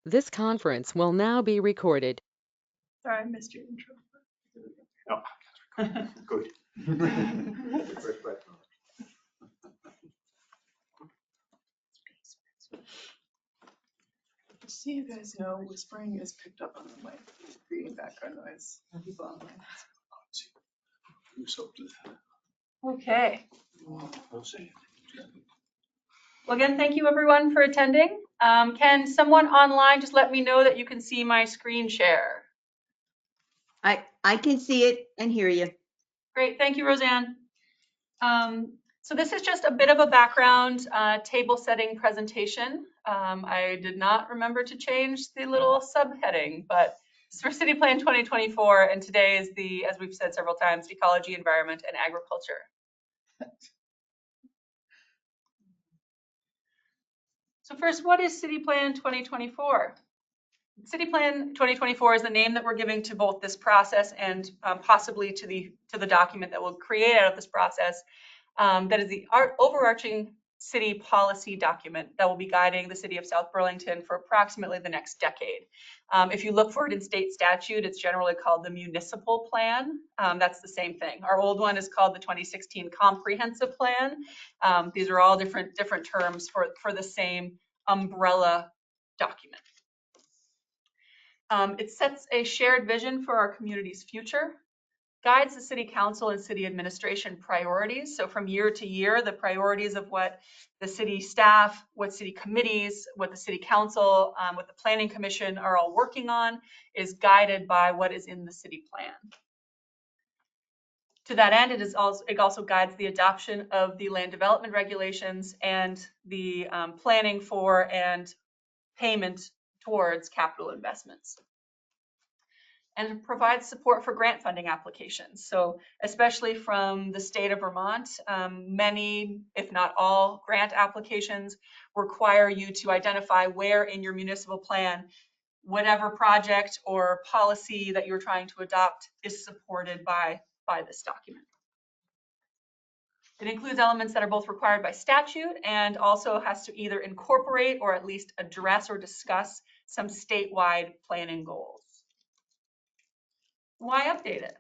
This conference will now be recorded. Sorry, I missed your intro. Oh, good. Just so you guys know, whispering is picked up on the mic, creating background noise on people online. Okay. Well, again, thank you everyone for attending. Can someone online just let me know that you can see my screen share? I can see it and hear you. Great, thank you, Roseanne. So this is just a bit of a background table setting presentation. I did not remember to change the little subheading, but it's for City Plan 2024, and today is the, as we've said several times, ecology, environment, and agriculture. So first, what is City Plan 2024? City Plan 2024 is the name that we're giving to both this process and possibly to the document that will create out of this process. That is the overarching city policy document that will be guiding the city of South Burlington for approximately the next decade. If you look for it in state statute, it's generally called the municipal plan. That's the same thing. Our old one is called the 2016 comprehensive plan. These are all different terms for the same umbrella document. It sets a shared vision for our community's future, guides the city council and city administration priorities. So from year to year, the priorities of what the city staff, what city committees, what the city council, what the planning commission are all working on is guided by what is in the city plan. To that end, it also guides the adoption of the land development regulations and the planning for and payment towards capital investments. And it provides support for grant funding applications. So especially from the state of Vermont, many, if not all, grant applications require you to identify where in your municipal plan, whatever project or policy that you're trying to adopt is supported by this document. It includes elements that are both required by statute and also has to either incorporate or at least address or discuss some statewide planning goals. Why update it?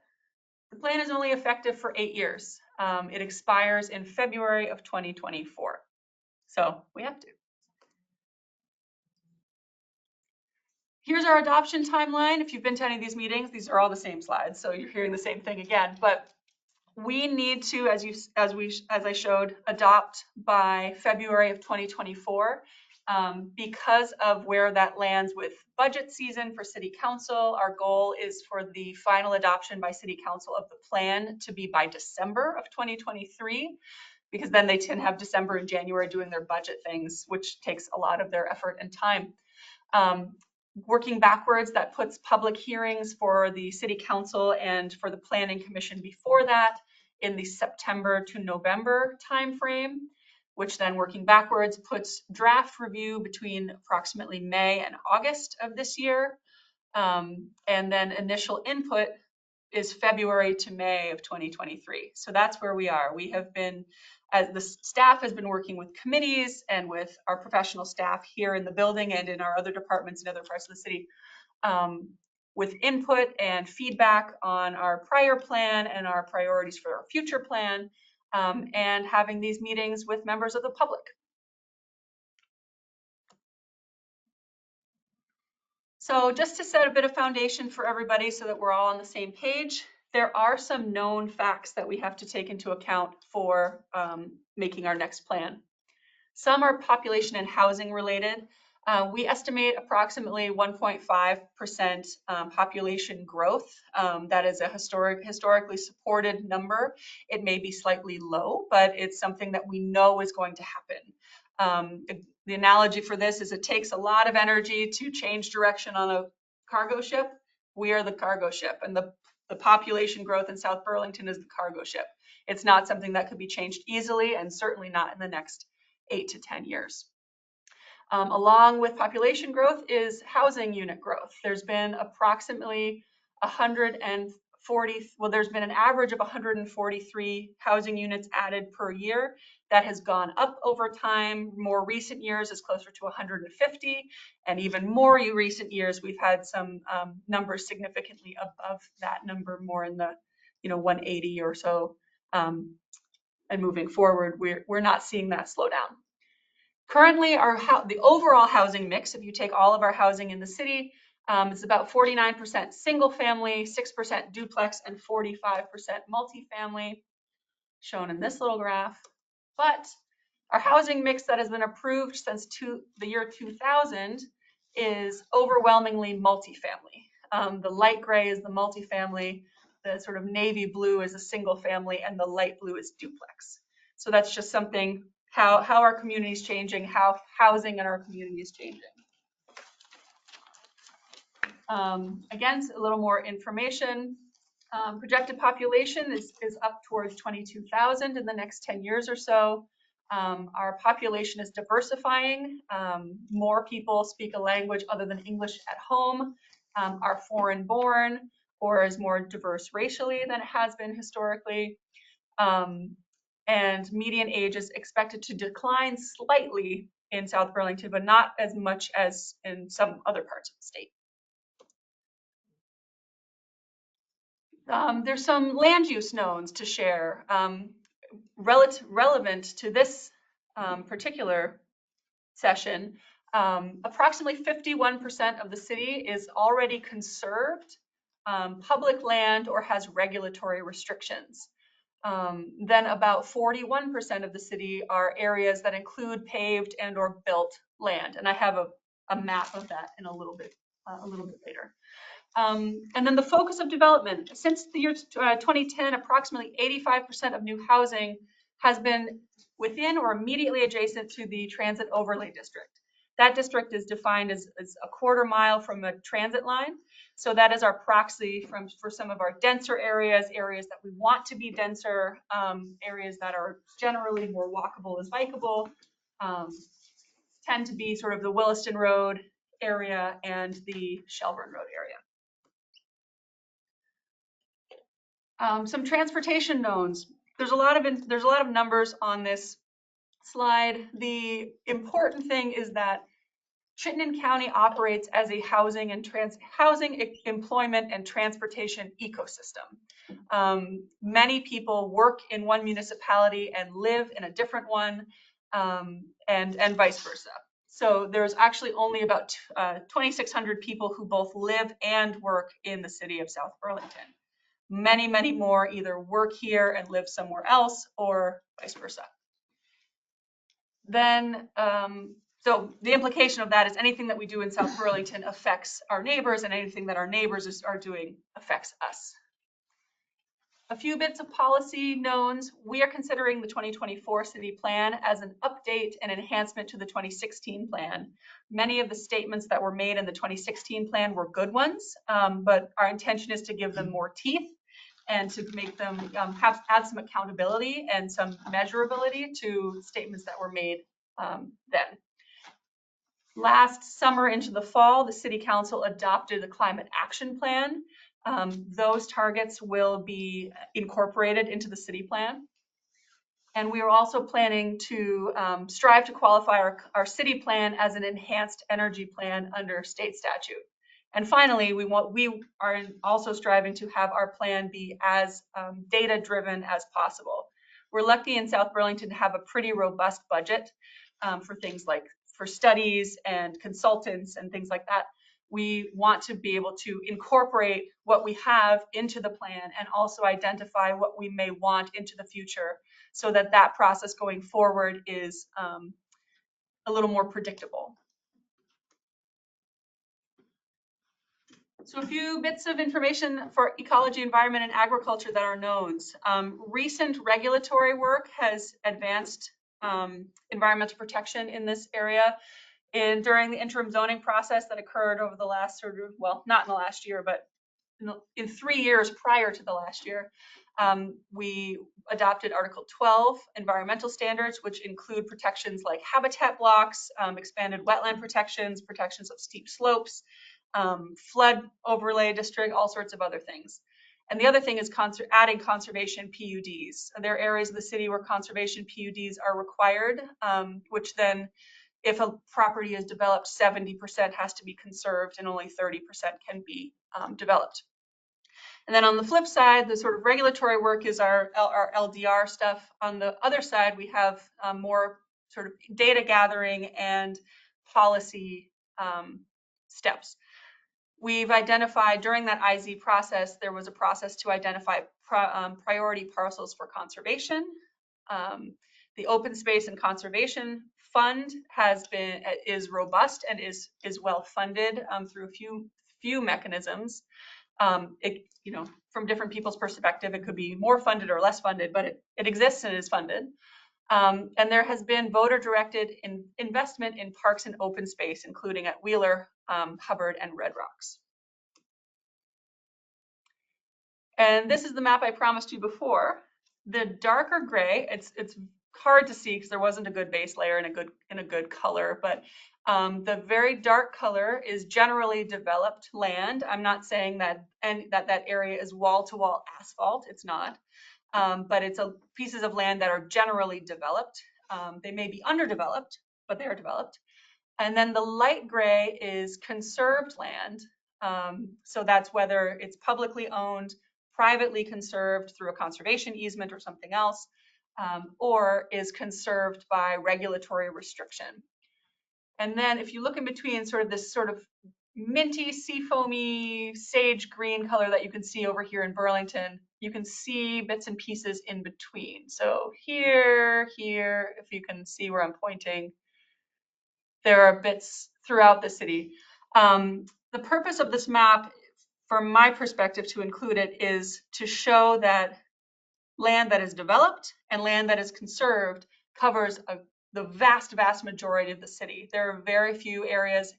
The plan is only effective for 8 years. It expires in February of 2024. So we have to. Here's our adoption timeline. If you've been to any of these meetings, these are all the same slides. So you're hearing the same thing again, but we need to, as I showed, adopt by February of 2024. Because of where that lands with budget season for City Council, our goal is for the final adoption by City Council of the plan to be by December of 2023, because then they can have December and January doing their budget things, which takes a lot of their effort and time. Working backwards, that puts public hearings for the City Council and for the Planning Commission before that in the September to November timeframe, which then working backwards puts draft review between approximately May and August of this year. And then initial input is February to May of 2023. So that's where we are. We have been, as the staff has been working with committees and with our professional staff here in the building and in our other departments in other parts of the city, with input and feedback on our prior plan and our priorities for our future plan, and having these meetings with members of the public. So just to set a bit of foundation for everybody so that we're all on the same page, there are some known facts that we have to take into account for making our next plan. Some are population and housing related. We estimate approximately 1.5% population growth. That is a historically supported number. It may be slightly low, but it's something that we know is going to happen. The analogy for this is it takes a lot of energy to change direction on a cargo ship. We are the cargo ship, and the population growth in South Burlington is the cargo ship. It's not something that could be changed easily, and certainly not in the next 8 to 10 years. Along with population growth is housing unit growth. There's been approximately there's been an average of 143 housing units added per year. That has gone up over time. More recent years is closer to 150, and even more recent years, we've had some numbers significantly above that number, more in the 180 or so. And moving forward, we're not seeing that slow down. Currently, the overall housing mix, if you take all of our housing in the city, is about 49% single family, 6% duplex, and 45% multifamily, shown in this little graph. But our housing mix that has been approved since the year 2000 is overwhelmingly multifamily. The light gray is the multifamily, the sort of navy blue is a single family, and the light blue is duplex. So that's just something, how our community is changing, how housing in our community is changing. Again, a little more information. Projected population is up towards 22,000 in the next 10 years or so. Our population is diversifying. More people speak a language other than English at home, are foreign born, or is more diverse racially than it has been historically. And median age is expected to decline slightly in South Burlington, but not as much as in some other parts of the state. There's some land use knowns to share. Relevant to this particular session, approximately 51% of the city is already conserved public land or has regulatory restrictions. Then about 41% of the city are areas that include paved and or built land. And I have a map of that in a little bit later. And then the focus of development. Since the year 2010, approximately 85% of new housing has been within or immediately adjacent to the transit overlay district. That district is defined as a quarter mile from a transit line. So that is our proxy for some of our denser areas that we want to be denser, areas that are generally more walkable as bikeable, tend to be sort of the Williston Road area and the Shelburne Road area. Some transportation knowns. There's a lot of numbers on this slide. The important thing is that Chittenden County operates as a housing, employment, and transportation ecosystem. Many people work in one municipality and live in a different one, and vice versa. So there's actually only about 2,600 people who both live and work in the city of South Burlington. Many, many more either work here and live somewhere else or vice versa. Then, so the implication of that is anything that we do in South Burlington affects our neighbors, and anything that our neighbors are doing affects us. A few bits of policy knowns. We are considering the 2024 city plan as an update and enhancement to the 2016 plan. Many of the statements that were made in the 2016 plan were good ones, but our intention is to give them more teeth and to make them add some accountability and some measurability to statements that were made then. Last summer into the fall, the City Council adopted a climate action plan. Those targets will be incorporated into the city plan. And we are also planning to strive to qualify our city plan as an enhanced energy plan under state statute. And finally, we are also striving to have our plan be as data-driven as possible. We're lucky in South Burlington to have a pretty robust budget for things like for studies and consultants and things like that. We want to be able to incorporate what we have into the plan and also identify what we may want into the future so that that process going forward is a little more predictable. So a few bits of information for ecology, environment, and agriculture that are knowns. Recent regulatory work has advanced environmental protection in this area. And during the interim zoning process that occurred over the last well, not in the last year, but in 3 years prior to the last year, we adopted Article 12 environmental standards, which include protections like habitat blocks, expanded wetland protections, protections of steep slopes, flood overlay district, all sorts of other things. And the other thing is adding conservation PUDs. There are areas of the city where conservation PUDs are required, which then if a property is developed, 70% has to be conserved and only 30% can be developed. And then on the flip side, the sort of regulatory work is our LDR stuff. On the other side, we have more sort of data gathering and policy steps. We've identified during that IZ process, there was a process to identify priority parcels for conservation. The Open Space and Conservation Fund is robust and is well funded through a few mechanisms. From different people's perspective, it could be more funded or less funded, but it exists and is funded. And there has been voter-directed investment in parks and open space, including at Wheeler, Hubbard, and Red Rocks. And this is the map I promised you before. The darker gray, it's hard to see because there wasn't a good base layer and a good color, but the very dark color is generally developed land. I'm not saying that that area is wall-to-wall asphalt. It's not, but it's pieces of land that are generally developed. They may be underdeveloped, but they are developed. And then the light gray is conserved land. So that's whether it's publicly owned, privately conserved through a conservation easement or something else, or is conserved by regulatory restriction. And then if you look in between sort of this sort of minty, seafoamy, sage green color that you can see over here in Burlington, you can see bits and pieces in between. So here, if you can see where I'm pointing, there are bits throughout the city. The purpose of this map, from my perspective to include it, is to show that land that is developed and land that is conserved covers the vast majority of the city. There are very few areas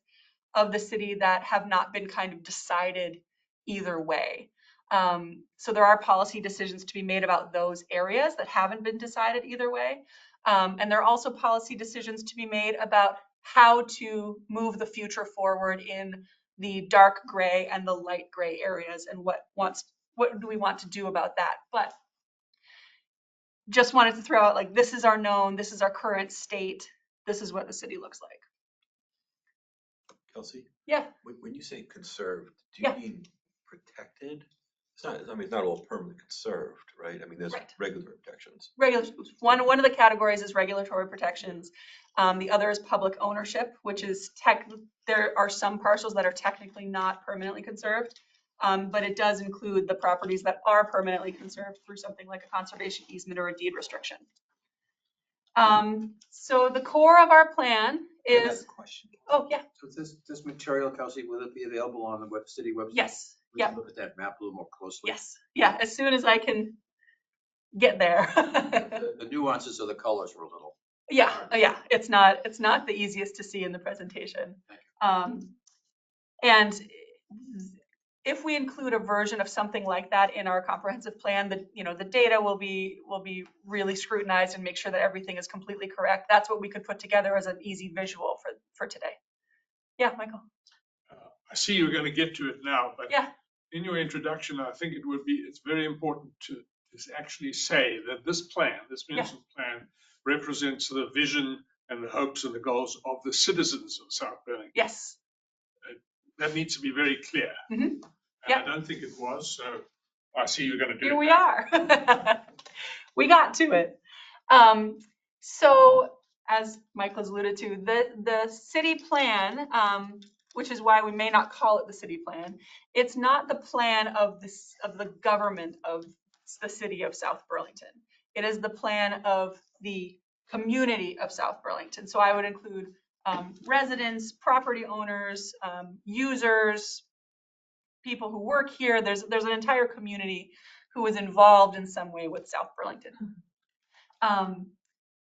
of the city that have not been kind of decided either way. So there are policy decisions to be made about those areas that haven't been decided either way. And there are also policy decisions to be made about how to move the future forward in the dark gray and the light gray areas, and what do we want to do about that. But just wanted to throw out, like, this is our current state. This is what the city looks like. Kelsey? Yeah. When you say conserved, do you mean protected? It's not all permanently conserved, right? I mean, there's regulatory protections. One of the categories is regulatory protections. The other is public ownership, which is there are some parcels that are technically not permanently conserved, but it does include the properties that are permanently conserved through something like a conservation easement or a deed restriction. So the core of our plan is. I have a question. Oh yeah. So this material, Kelsey, will it be available on the city website? Yes. We can look at that map a little more closely. Yes. Yeah. As soon as I can get there. the nuances of the colors were a little. Yeah. Yeah. It's not the easiest to see in the presentation. And if we include a version of something like that in our comprehensive plan, the data will be really scrutinized and make sure that everything is completely correct. That's what we could put together as an easy visual for today. Yeah, Michael. I see you're going to get to it now, but yeah. In your introduction, I think it's very important to actually say that this municipal plan represents the vision and the hopes and the goals of the citizens of South Burlington. Yes. That needs to be very clear. Mm-hmm. I don't think it was, so I see you're going to do it. Here we are. We got to it. So as Michael has alluded to, the city plan, which is why we may not call it the city plan, it's not the plan of the government of the city of South Burlington. It is the plan of the community of South Burlington. So I would include residents, property owners, users, people who work here. There's an entire community who is involved in some way with South Burlington.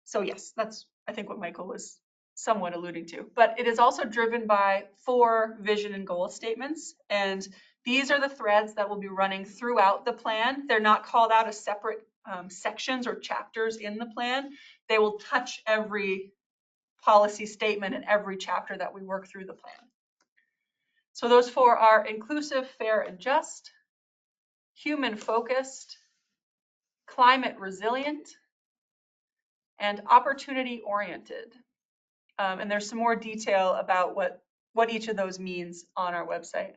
So yes, that's I think what Michael was somewhat alluding to. But it is also driven by 4 vision and goal statements, and these are the threads that will be running throughout the plan. They're not called out as separate sections or chapters in the plan. They will touch every policy statement in every chapter that we work through the plan. So those 4 are inclusive, fair, and just, human-focused, climate resilient, and opportunity-oriented. And there's some more detail about what each of those means on our website.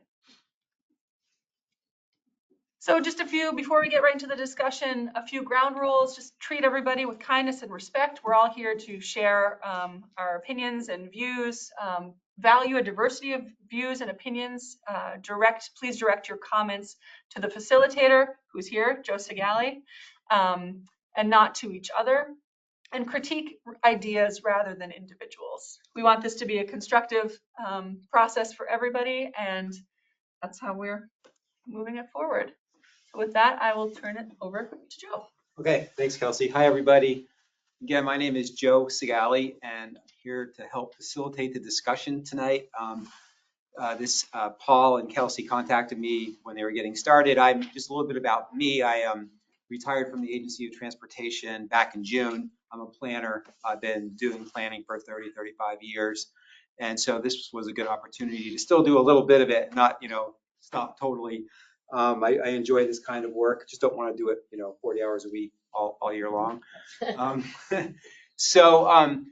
So just a few, before we get right into the discussion, a few ground rules. Just treat everybody with kindness and respect. We're all here to share our opinions and views. Value a diversity of views and opinions. Please direct your comments to the facilitator, who's here, Joe Sigali, and not to each other. And critique ideas rather than individuals. We want this to be a constructive process for everybody, and that's how we're moving it forward. So with that, I will turn it over to Joe. Okay, thanks, Kelsey. Hi, everybody. Again, my name is Joe Sigali, and I'm here to help facilitate the discussion tonight. Paul and Kelsey contacted me when they were getting started. I'm just a little bit about me. I retired from the Agency of Transportation back in June. I'm a planner. I've been doing planning for 30, 35 years. And so this was a good opportunity to still do a little bit of it, not, stop totally. I enjoy this kind of work. Just don't want to do it, 40 hours a week all year long. So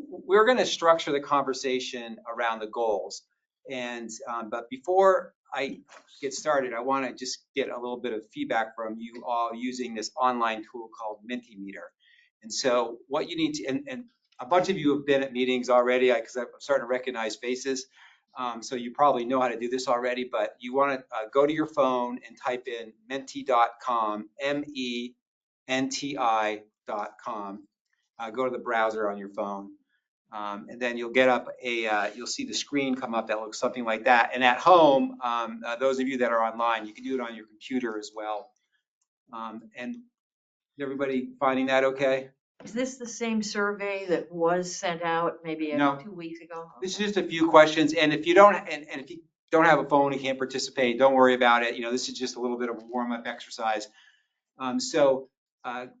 we're going to structure the conversation around the goals. And but before I get started, I want to just get a little bit of feedback from you all using this online tool called Mentimeter. And so what you need to, and a bunch of you have been at meetings already because I'm starting to recognize faces. So you probably know how to do this already, but you want to go to your phone and type in menti.com, MENTI.com. Go to the browser on your phone. And then you'll get up you'll see the screen come up that looks something like that. And at home, those of you that are online, you can do it on your computer as well. And everybody finding that okay? Is this the same survey that was sent out maybe No. 2 weeks ago? This is just a few questions. And if you don't, and if you don't have a phone and can't participate, don't worry about it. This is just a little bit of a warm-up exercise. So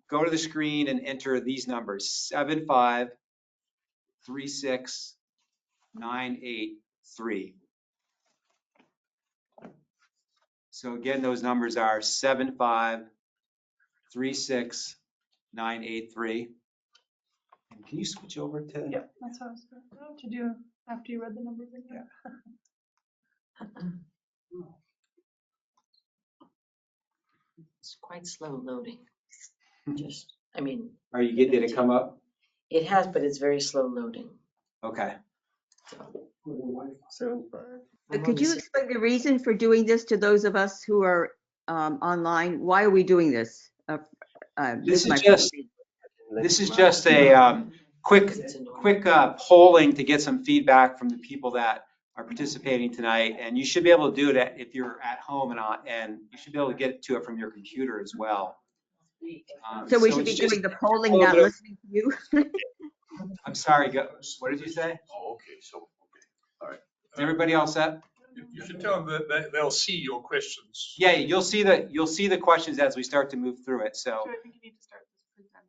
go to the screen and enter these numbers: 7536983. So again, those numbers are 7536983. And can you switch over to? Yep, that's what I was going to do after you read the numbers again. It's quite slow loading. Did it come up? It has, but it's very slow loading. Okay. Could you explain the reason for doing this to those of us who are online? Why are we doing this? This is just a quick polling to get some feedback from the people that are participating tonight. And you should be able to do it if you're at home and you should be able to get to it from your computer as well. So we should be doing the polling, not listening to you? I'm sorry, what did you say? Oh, okay, so, okay, all right. Is everybody all set? You should tell them that they'll see your questions. Yeah, you'll see the questions as we start to move through it. So. I think you need to start this presenting.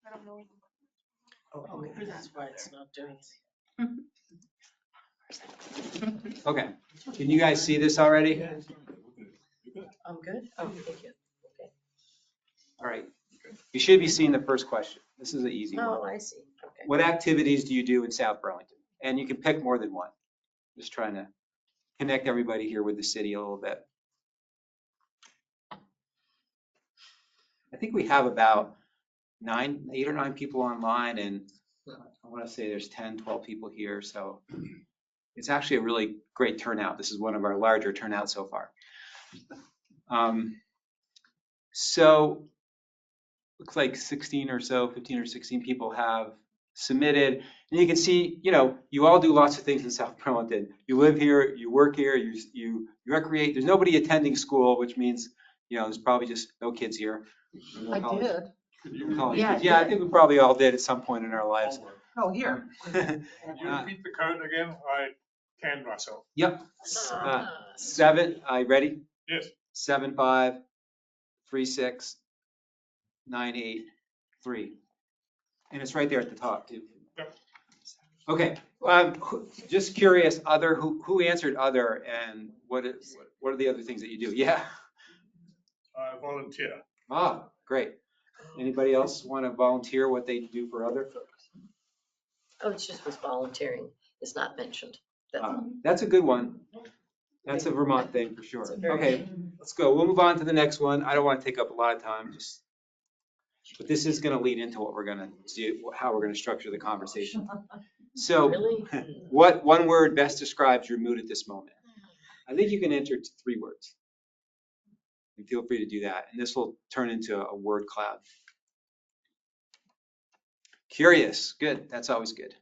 I don't know. Oh, that's why it's not doing it. Okay. Can you guys see this already? I'm good. Oh, thank you. Okay. All right. You should be seeing the first question. This is an easy one. Oh, I see. Okay. What activities do you do in South Burlington? And you can pick more than one. Just trying to connect everybody here with the city a little bit. I think we have about 8 or 9 people online, and I want to say there's 10, 12 people here. So it's actually a really great turnout. This is one of our larger turnouts so far. So looks like 15 or 16 people have submitted. And you can see, you all do lots of things in South Burlington. You live here, you work here, you recreate. There's nobody attending school, which means, there's probably just no kids here. No I college. did. Yeah, I think we probably all did at some point in our lives. Oh, here. Would you repeat the code again? I canned myself. Yep. 7, ready? Yes. 7536983. And it's right there at the top too. Yep. Okay, just curious, who answered other, and what are the other things that you do? Yeah. Volunteer. Ah, great. Anybody else want to volunteer what they do for other folks? Oh, it's just was volunteering is not mentioned. That's all. That's a good one. That's a Vermont thing for sure. It's a very- Okay, let's go. We'll move on to the next one. I don't want to take up a lot of time, but this is going to lead into what we're going to do, how we're going to structure the conversation. So, Really? what one word best describes your mood at this moment? I think you can enter 3 words. And feel free to do that. And this will turn into a word cloud. Curious, good. That's always good.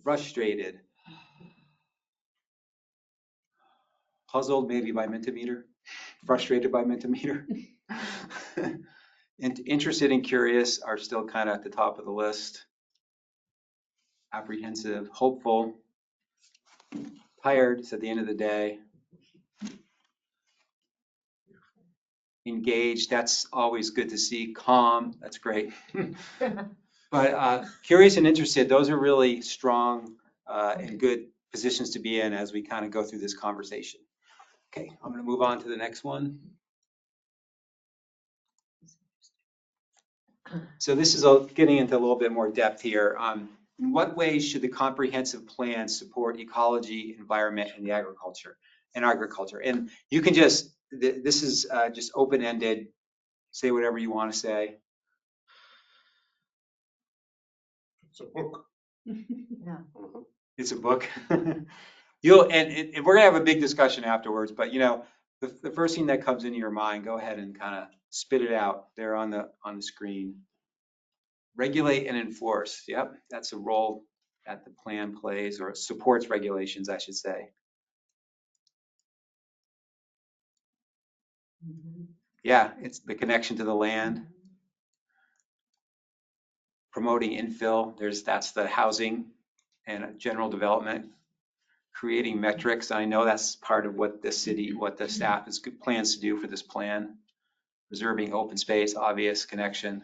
Frustrated. Puzzled maybe by Mentimeter. Frustrated by Mentimeter. And interested and curious are still kind of at the top of the list. Apprehensive, hopeful, tired, it's at the end of the day. Engaged, that's always good to see. Calm, that's great. But curious and interested, those are really strong and good positions to be in as we kind of go through this conversation. Okay, I'm going to move on to the next one. So this is getting into a little bit more depth here. In what ways should the comprehensive plan support ecology, environment, and the agriculture? And you can just, this is just open-ended. Say whatever you want to say. It's a book. It's a book. And we're gonna have a big discussion afterwards, but you know, the first thing that comes into your mind, go ahead and kind of spit it out there on the screen. Regulate and enforce. Yep, that's a role that the plan plays, or supports regulations, I should say. Yeah, it's the connection to the land. Promoting infill. That's the housing and general development. Creating metrics. I know that's part of what the city, what the staff plans to do for this plan. Preserving open space, obvious connection.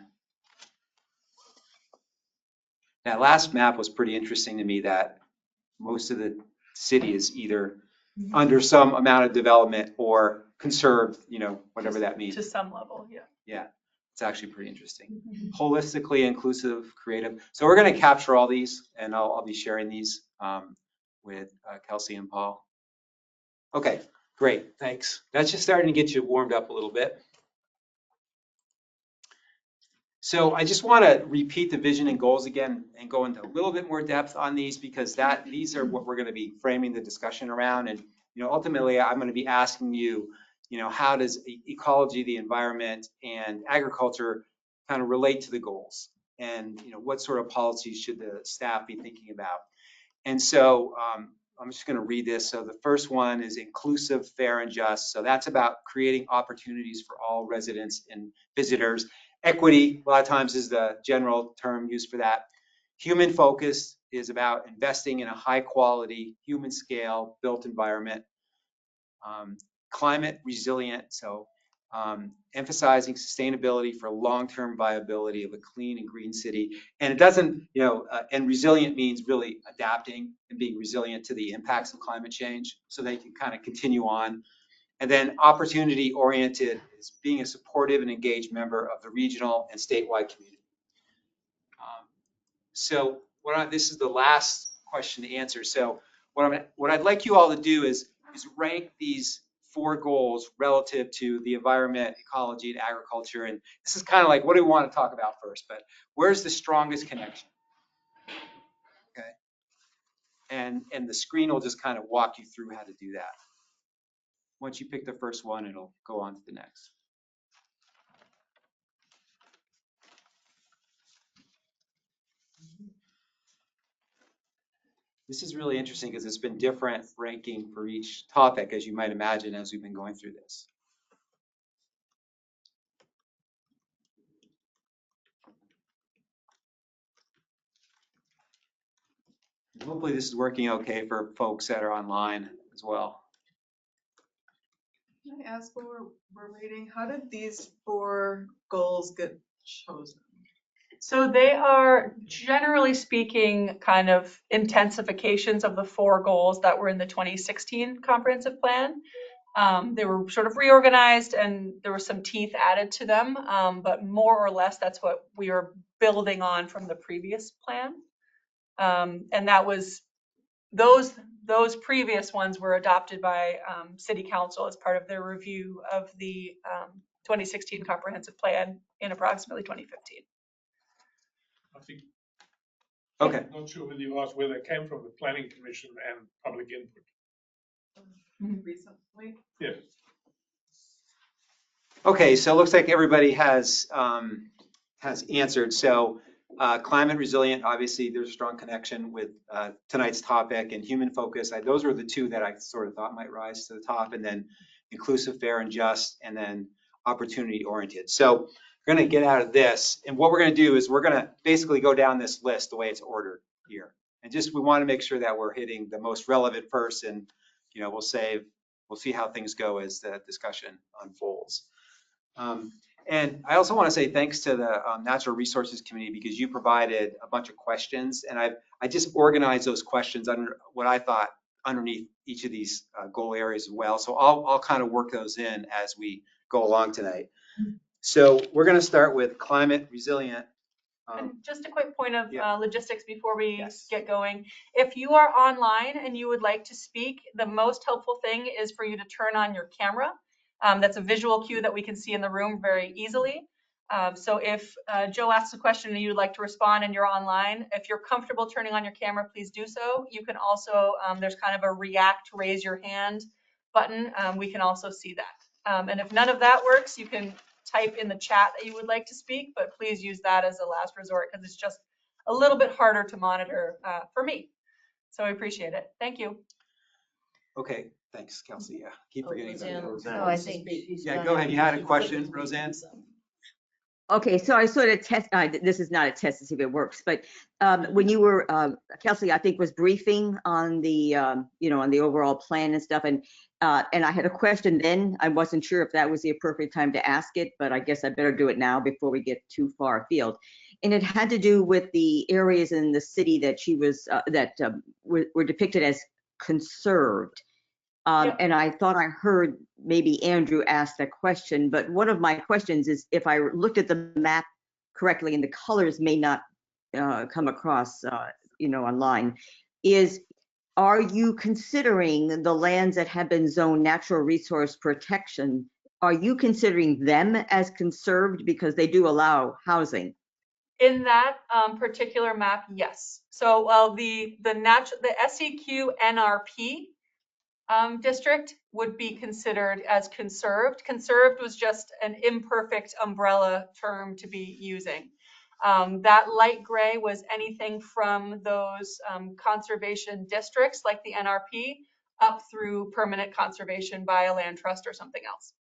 That last map was pretty interesting to me, that most of the city is either under some amount of development or conserved, you know, whatever that means. To some level, yeah. Yeah, it's actually pretty interesting. Holistically inclusive, creative. So we're going to capture all these, and I'll be sharing these with Kelsey and Paul. Okay, great, thanks. That's just starting to get you warmed up a little bit. So I just want to repeat the vision and goals again and go into a little bit more depth on these, because these are what we're going to be framing the discussion around. And you know, ultimately, I'm going to be asking you, you know, how does ecology, the environment, and agriculture kind of relate to the goals? And you know, what sort of policies should the staff be thinking about? And so I'm just going to read this. So the first one is inclusive, fair, and just. So that's about creating opportunities for all residents and visitors. Equity, a lot of times, is the general term used for that. Human focused is about investing in a high quality, human scale built environment. Climate resilient, so emphasizing sustainability for long-term viability of a clean and green city. And it doesn't, you know, and resilient means really adapting and being resilient to the impacts of climate change so they can kind of continue on. And then opportunity oriented is being a supportive and engaged member of the regional and statewide community. So this is the last question to answer. So what I'd like you all to do is rank these 4 goals relative to the environment, ecology, and agriculture. And this is kind of like, what do we want to talk about first? But where's the strongest connection? Okay. And the screen will just kind of walk you through how to do that. Once you pick the first one, it'll go on to the next. This is really interesting because it's been different ranking for each topic, as you might imagine, as we've been going through this. Hopefully this is working okay for folks that are online as well. Can I ask, while we're waiting, how did these 4 goals get chosen? So they are, generally speaking, kind of intensifications of the 4 goals that were in the 2016 comprehensive plan. They were sort of reorganized and there was some teeth added to them, but more or less that's what we are building on from the previous plan. And that was, those previous ones were adopted by City Council as part of their review of the 2016 comprehensive plan in approximately 2015. I think, Okay. not sure whether you asked where they came from, the planning commission and public input. Recently. Yes. Okay, so it looks like everybody has answered. So climate resilient, obviously there's a strong connection with tonight's topic, and human focus. Those were the 2 that I sort of thought might rise to the top, and then inclusive, fair, and just, and then opportunity oriented. So we're going to get out of this, and what we're going to do is we're going to basically go down this list the way it's ordered here, and just we want to make sure that we're hitting the most relevant first, and we'll see how things go as the discussion unfolds. And I also want to say thanks to the Natural Resources Committee, because you provided a bunch of questions, and I just organized those questions under what I thought underneath each of these goal areas as well. So I'll kind of work those in as we go along tonight. So we're going to start with climate resilient. And just a quick point of logistics before we Yes. get going. If you are online and you would like to speak, the most helpful thing is for you to turn on your camera. That's a visual cue that we can see in the room very easily. So if Joe asks a question and you'd like to respond and you're online, if you're comfortable turning on your camera, please do so. You can also, there's kind of a react, raise your hand button. We can also see that. And if none of that works, you can type in the chat that you would like to speak, but please use that as a last resort because it's just a little bit harder to monitor for me. So I appreciate it. Thank you. Okay, thanks, Kelsey. Yeah, keep forgetting about Roseanne. Roseanne. Oh, I think she's Yeah, done go it. ahead. You had a question, Roseanne? Okay, so I sort of test, this is not a test to see if it works, but when you were, Kelsey, I think was briefing on the, on the overall plan and stuff, and I had a question then. I wasn't sure if that was the appropriate time to ask it, but I guess I better do it now before we get too far afield. And it had to do with the areas in the city that she was, were depicted as conserved. And I thought I heard maybe Andrew ask that question, but one of my questions is if I looked at the map correctly and the colors may not come across, online, are you considering the lands that have been zoned natural resource protection, are you considering them as conserved because they do allow housing? In that particular map, yes. So the SEQ NRP district would be considered as conserved. Conserved was just an imperfect umbrella term to be using. That light gray was anything from those conservation districts like the NRP up through permanent conservation by a land trust or something else.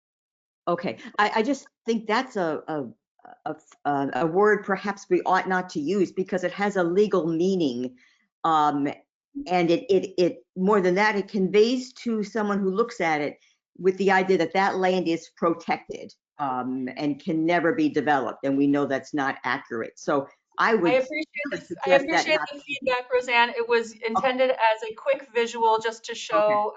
Okay, I just think that's a word perhaps we ought not to use because it has a legal meaning. And it more than that, it conveys to someone who looks at it with the idea that that land is protected and can never be developed. And we know that's not accurate. So I appreciate the feedback, Roseanne. It was intended as a quick visual just to show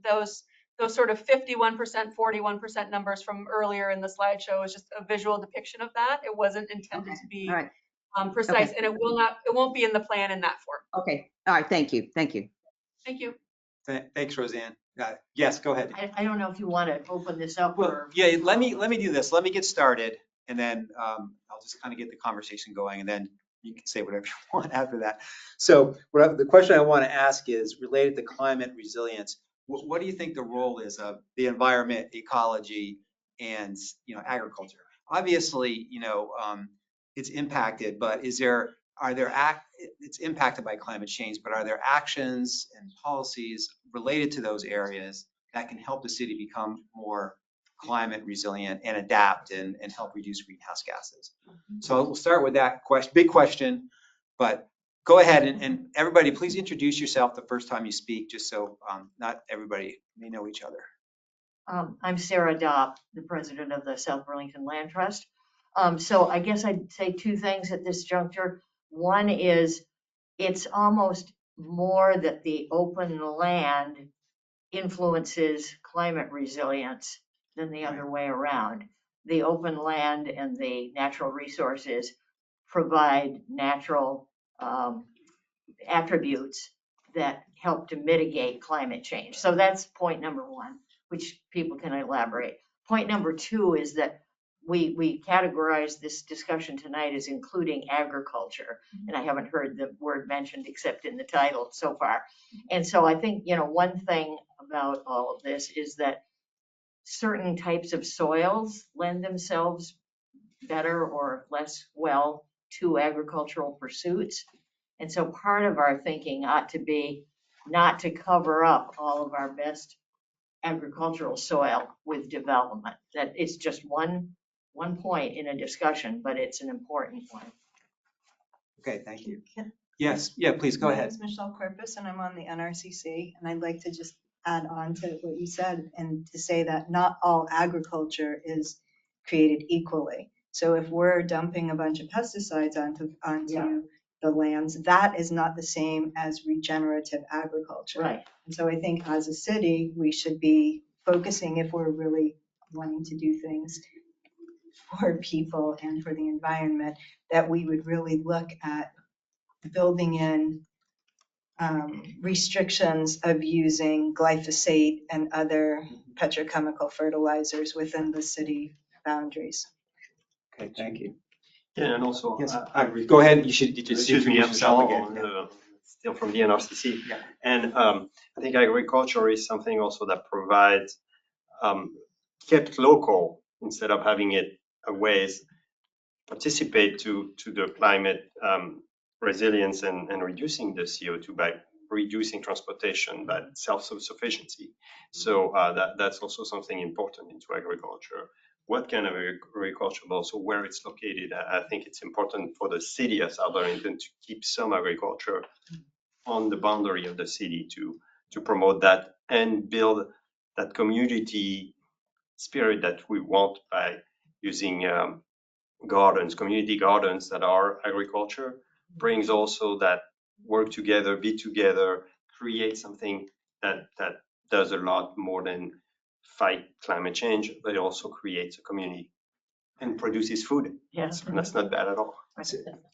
those sort of 51%, 41% numbers from earlier in the slideshow. It was just a visual depiction of that. It wasn't intended to be precise, and it won't be in the plan in that form. Okay. All right. Thank you. Thank you. Thank you. Thanks, Roseanne. Yes, go ahead. I don't know if you want to open this up. Well, yeah, let me do this. Let me get started, and then I'll just kind of get the conversation going, and then you can say whatever you want after that. So the question I want to ask is related to climate resilience. What do you think the role is of the environment, ecology, and agriculture? Obviously, it's impacted, but it's impacted by climate change, but are there actions and policies related to those areas that can help the city become more climate resilient and adapt and help reduce greenhouse gases? So we'll start with that big question, but go ahead and everybody, please introduce yourself the first time you speak, just so not everybody may know each other. I'm Sarah Dopp, the president of the South Burlington Land Trust. So I guess I'd say two things at this juncture. One is it's almost more that the open land influences climate resilience than the other way around. The open land and the natural resources provide natural attributes that help to mitigate climate change. So that's point number one, which people can elaborate. Point number two is that we categorize this discussion tonight as including agriculture, and I haven't heard the word mentioned except in the title so far. And so I think, one thing about all of this is that certain types of soils lend themselves better or less well to agricultural pursuits. And so part of our thinking ought to be not to cover up all of our best agricultural soil with development. That it's just one point in a discussion, but it's an important one. Okay, thank you. Can- Yes, yeah, please go My name ahead. is Michelle Corpus, and I'm on the NRCC, and I'd like to just add on to what you said and to say that not all agriculture is created equally. So if we're dumping a bunch of pesticides onto Yeah. the lands, that is not the same as regenerative agriculture. Right. And so I think as a city, we should be focusing, if we're really wanting to do things for people and for the environment, that we would really look at building in restrictions of using glyphosate and other petrochemical fertilizers within the city boundaries. Okay, thank you. Yeah, and also, Yes, agriculture. go ahead. You should just Excuse me, I'm introduce yourself Jean, again. still from the NRCC. Yeah. And I think agriculture is something also that provides, kept local instead of having it a ways participate to the climate resilience and reducing the CO2 by reducing transportation, by self-sufficiency. So that's also something important into agriculture. What kind of agriculture, but also where it's located. I think it's important for the city of South Burlington to keep some agriculture on the boundary of the city to promote that and build that community spirit that we want by using gardens, community gardens that are agriculture, brings also that work together, be together, create something that does a lot more than fight climate change, but it also creates a community and produces food. Yes. And that's not bad at all.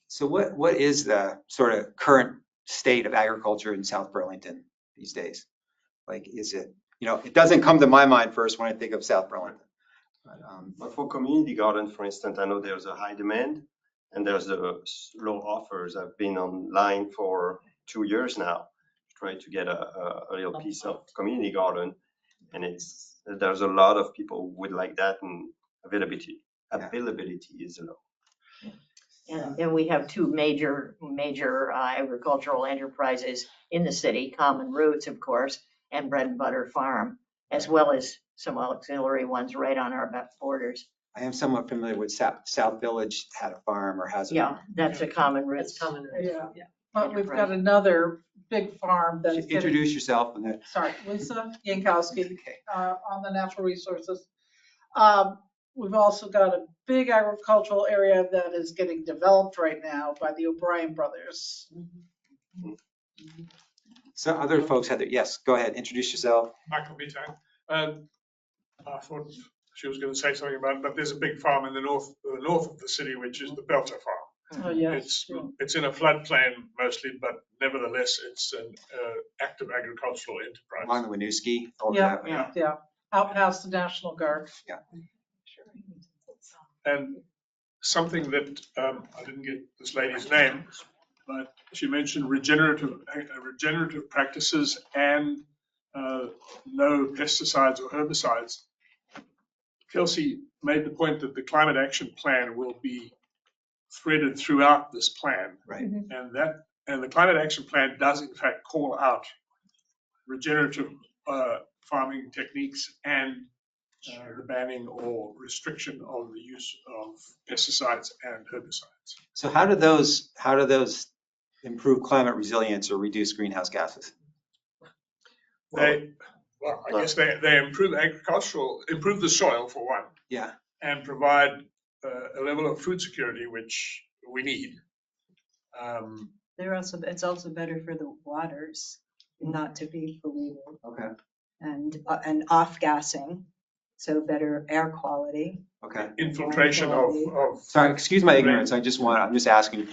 So what is the sort of current state of agriculture in South Burlington these days? Like, is it, it doesn't come to my mind first when I think of South Burlington. But for community garden, for instance, I know there's a high demand and there's the low offers. I've been online for 2 years now, trying to get a little piece of community garden. And there's a lot of people who would like that, and availability is low. And we have two major agricultural enterprises in the city, Common Roots, of course, and Bread and Butter Farm, as well as some auxiliary ones right on our borders. I am somewhat familiar with South Village had a farm or has a. Yeah, that's a Common Roots. That's Common Roots. Yeah. But we've got another big farm that's getting, Introduce yourself and then. sorry, Lisa Yankowski, Okay. on the natural resources. We've also got a big agricultural area that is getting developed right now by the O'Brien brothers. So other folks had their, yes, go ahead, introduce yourself. Michael Bitang. I thought she was going to say something about it, but there's a big farm in the north of the city, which is the Belter Farm. Oh, yes. It's in a floodplain mostly, but nevertheless, it's an active agricultural enterprise. Along the Winooski. Yeah. Out past the National Guard. Yeah. And something that I didn't get this lady's name, but she mentioned regenerative practices and no pesticides or herbicides. Kelsey made the point that the climate action plan will be threaded throughout this plan. Right. And the climate action plan does in fact call out regenerative farming techniques and the banning or restriction of the use of pesticides and herbicides. So how do those improve climate resilience or reduce greenhouse gases? I guess they improve the soil for one. Yeah. And provide a level of food security which we need. It's also better for the waters not to be polluted Okay, and off-gassing, so better air quality. okay. Infiltration of Sorry, excuse my ignorance. I'm just asking.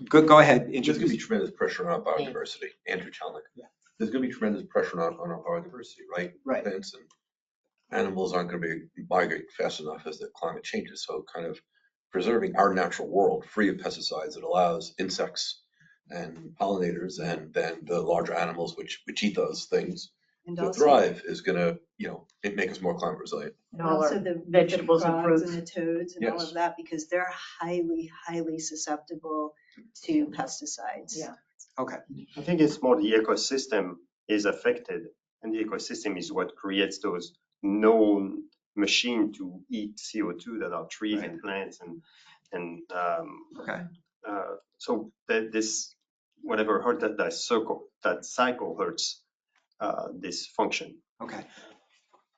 Go ahead. There's going to be Introduce. tremendous pressure on biodiversity. Andrew Chalnick. Yeah. There's going to be tremendous pressure on our biodiversity, right? Right. Plants and animals aren't going to be migrate fast enough as the climate changes. So kind of preserving our natural world free of pesticides that allows insects and pollinators and then the larger animals which eat those things And to also, thrive is going to, make us more climate resilient. and also the vegetables and frogs fruits. and the toads and all Yes. of that, because they're highly, highly susceptible to pesticides. Yeah. Okay. I think it's more the ecosystem is affected, and the ecosystem is what creates those known machine to eat CO2 that are trees and plants and Okay. so this whatever hurt that cycle hurts this function. Okay.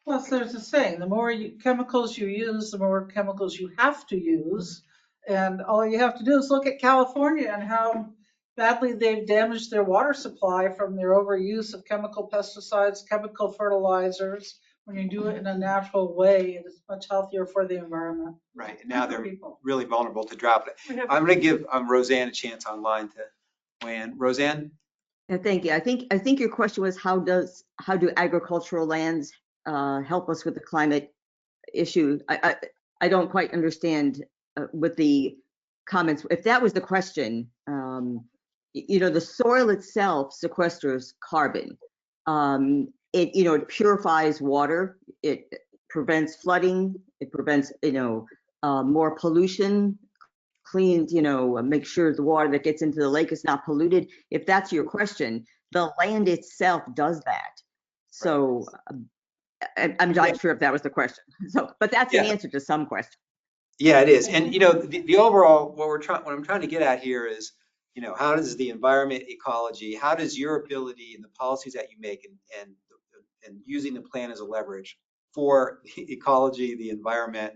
Plus, there's a saying, the more chemicals you use, the more chemicals you have to use. And all you have to do is look at California and how badly they've damaged their water supply from their overuse of chemical pesticides, chemical fertilizers. When you do it in a natural way, it is much healthier for the environment. Right. And now and for they're people. really vulnerable to drought. I'm going to give Roseanne a chance online to weigh in. Roseanne? Yeah, thank you. I think your question was how do agricultural lands help us with the climate issue? I don't quite understand with the comments. If that was the question, the soil itself sequesters carbon. It purifies water. It prevents flooding. It prevents more pollution. Cleans, make sure the water that gets into the lake is not polluted. If that's your question, the land itself does that. So I'm not sure if that was the question. So, but that's an answer to some question. Yeah, it is. And the overall what I'm trying to get at here is, how does the environment, ecology, how does your ability and the policies that you make and using the plan as a leverage for the ecology, the environment,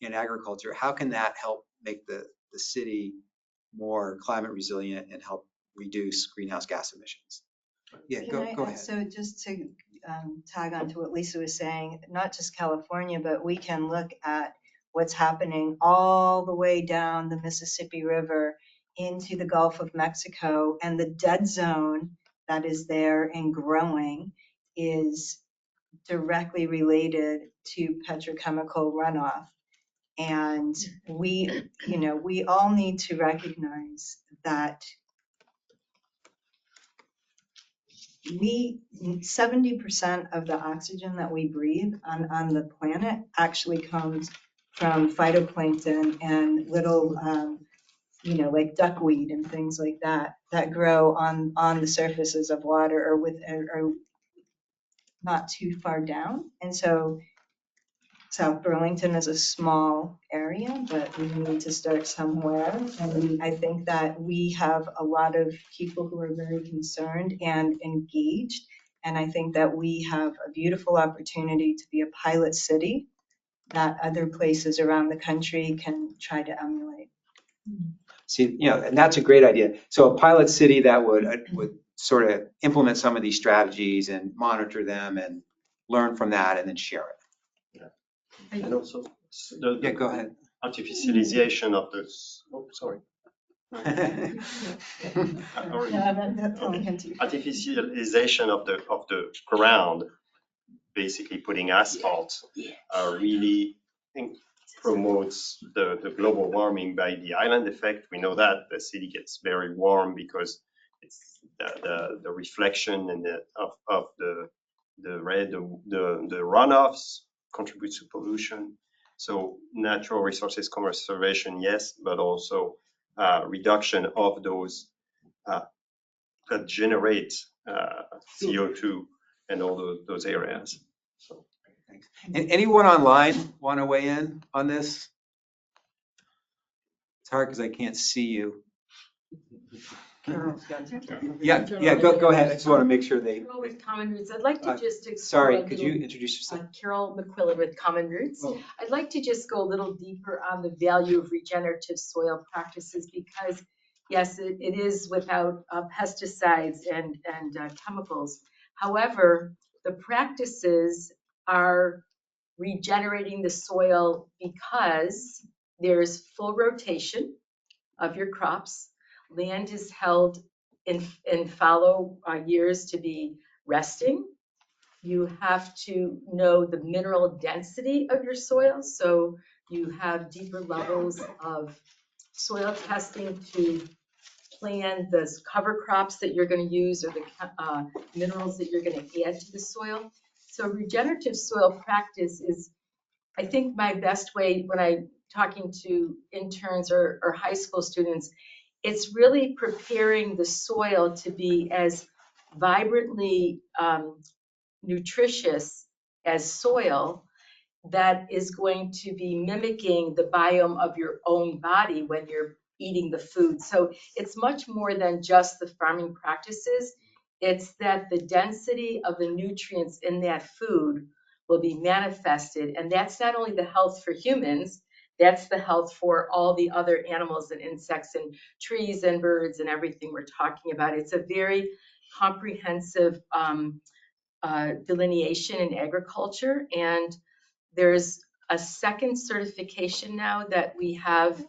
and agriculture, how can that help make the city more climate resilient and help reduce greenhouse gas emissions? Yeah, go ahead. So just to tag on to what Lisa was saying, not just California, but we can look at what's happening all the way down the Mississippi River into the Gulf of Mexico, and the dead zone that is there and growing is directly related to petrochemical runoff. And we all need to recognize that 70% of the oxygen that we breathe on the planet actually comes from phytoplankton and little, like duckweed and things like that grow on the surfaces of water or not too far down. And so South Burlington is a small area, but we need to start somewhere. And I think that we have a lot of people who are very concerned and engaged. And I think that we have a beautiful opportunity to be a pilot city that other places around the country can try to emulate. See, and that's a great idea. So a pilot city that would sort of implement some of these strategies and monitor them and learn from that and then share it. And also Go ahead. artificialization of the artificialization of the ground, basically putting asphalt, really promotes the global warming by the island effect. We know that the city gets very warm because it's the reflection and of the runoffs contributes to pollution. So natural resources conservation, yes, but also reduction of those that generate CO2 and all those areas. So. Thanks. And anyone online want to weigh in on this? It's hard because I can't see you. Carol's got something. Yeah, go ahead. I just want to make sure they. Carol with Common Roots. I'd like to just explore Sorry, a could little- you introduce yourself? Carol McQuillan with Common Roots. Oh. I'd like to just go a little deeper on the value of regenerative soil practices because, yes, it is without pesticides and chemicals. However, the practices are regenerating the soil because there's full rotation of your crops. Land is held in fallow years to be resting. You have to know the mineral density of your soil. So you have deeper levels of soil testing to plan the cover crops that you're going to use or the minerals that you're going to add to the soil. So regenerative soil practice is, I think, my best way when I'm talking to interns or high school students. It's really preparing the soil to be as vibrantly nutritious as soil that is going to be mimicking the biome of your own body when you're eating the food. So it's much more than just the farming practices. It's that the density of the nutrients in that food will be manifested. And that's not only the health for humans, that's the health for all the other animals and insects and trees and birds and everything we're talking about. It's a very comprehensive delineation in agriculture. And there's a second certification now that we have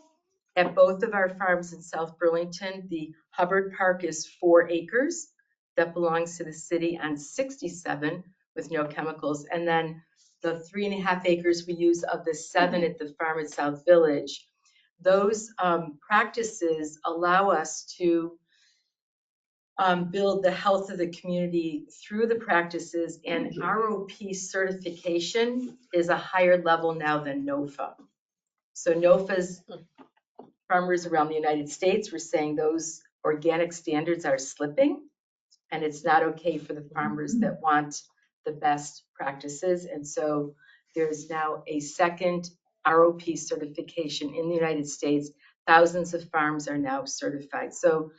at both of our farms in South Burlington. The Hubbard Park is 4 acres that belongs to the city on 67 with no chemicals. And then the 3.5 acres we use of the 7 at the farm at South Village. Those practices allow us to build the health of the community through the practices, and ROP certification is a higher level now than NOFA. So NOFA's farmers around the United States were saying those organic standards are slipping, and it's not okay for the farmers that want the best practices. And so there's now a second ROP certification in the United States. Thousands of farms are now certified. So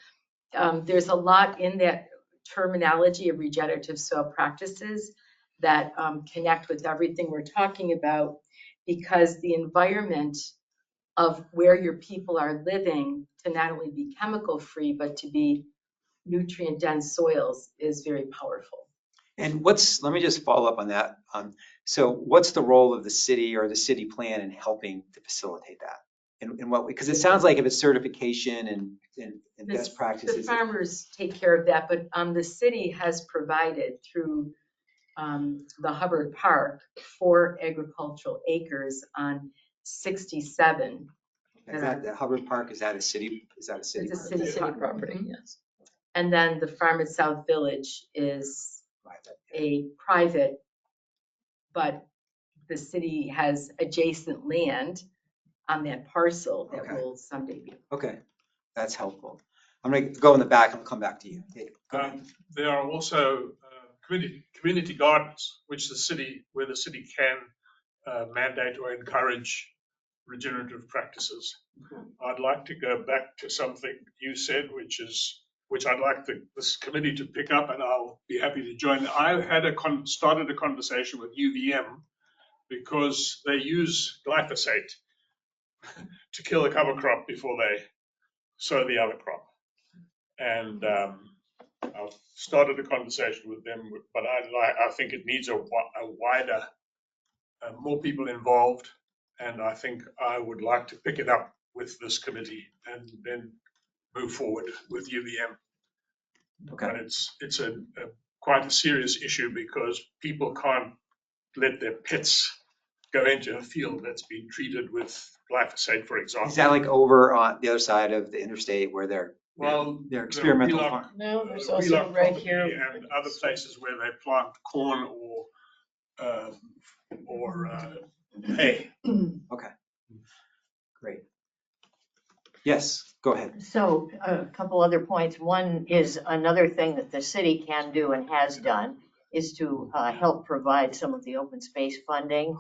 there's a lot in that terminology of regenerative soil practices that connect with everything we're talking about, because the environment of where your people are living to not only be chemical free, but to be nutrient dense soils is very powerful. And let me just follow up on that. So what's the role of the city or the city plan in helping to facilitate that? In what way? Because it sounds like if it's certification and best practices. The farmers take care of that, but the city has provided through the Hubbard Park 4 agricultural acres on 67. Is that the Hubbard Park? Is that a city? It's a park? city property, yes. And then the farm at South Village is a private, but the city has adjacent land on that parcel that will someday be. Okay, that's helpful. I'm going to go in the back and I'll come back to you. There are also community gardens, which where the city can mandate or encourage regenerative practices. I'd like to go back to something you said, which I'd like this committee to pick up, and I'll be happy to join. I had started a conversation with UVM because they use glyphosate to kill the cover crop before they sow the other crop. And I've started a conversation with them, but I think it needs a wider, more people involved. And I think I would like to pick it up with this committee and then move forward with UVM. Okay. But it's quite a serious issue because people can't let their pets go into a field that's been treated with glyphosate, for example. Is that like over on the other side of the interstate where they're experimental farm? No, there's also right here. And other places where they plant corn or hay. Okay, great. Yes, go ahead. So a couple other points. One is another thing that the city can do and has done is to help provide some of the open space funding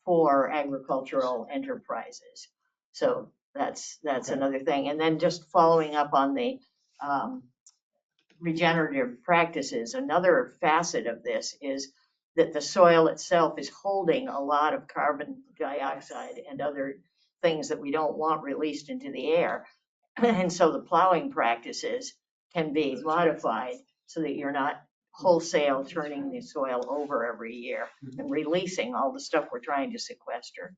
for agricultural enterprises. So that's another thing. And then just following up on the um, regenerative practices, another facet of this is that the soil itself is holding a lot of carbon dioxide and other things that we don't want released into the air. And so the plowing practices can be modified so that you're not wholesale turning the soil over every year and releasing all the stuff we're trying to sequester.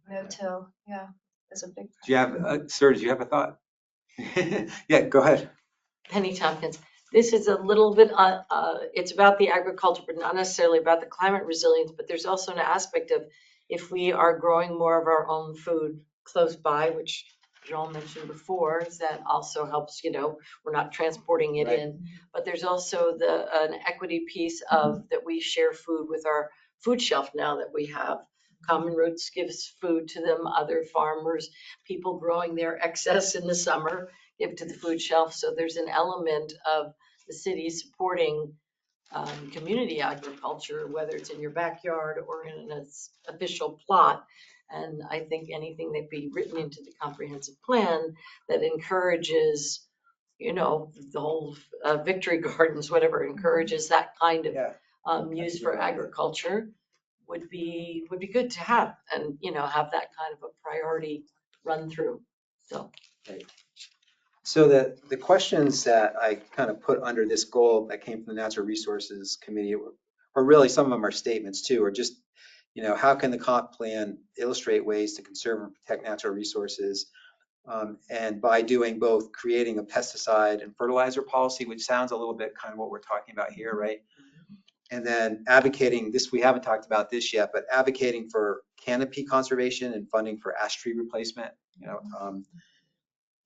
No-till, yeah, that's a big. Do you have, sir, do you have a thought? Yeah, go ahead. Penny Tompkins. This is a little bit, it's about the agriculture, but not necessarily about the climate resilience, but there's also an aspect of if we are growing more of our own food close by, which Joel mentioned before, that also helps, we're not transporting it in. But there's also an equity piece of that we share food with our food shelf now that we have. Common Roots gives food to them, other farmers, people growing their excess in the summer give to the food shelf. So there's an element of the city supporting community agriculture, whether it's in your backyard or in an official plot. And I think anything that be written into the comprehensive plan that encourages, the whole victory gardens, whatever, encourages that kind of use for agriculture would be good to have, and have that kind of a priority run through. So. So the questions that I kind of put under this goal that came from the Natural Resources Committee, or really some of them are statements too, or just, how can the comp plan illustrate ways to conserve and protect natural resources? And by doing both, creating a pesticide and fertilizer policy, which sounds a little bit kind of what we're talking about here, right? And then advocating this, we haven't talked about this yet, but advocating for canopy conservation and funding for ash tree replacement,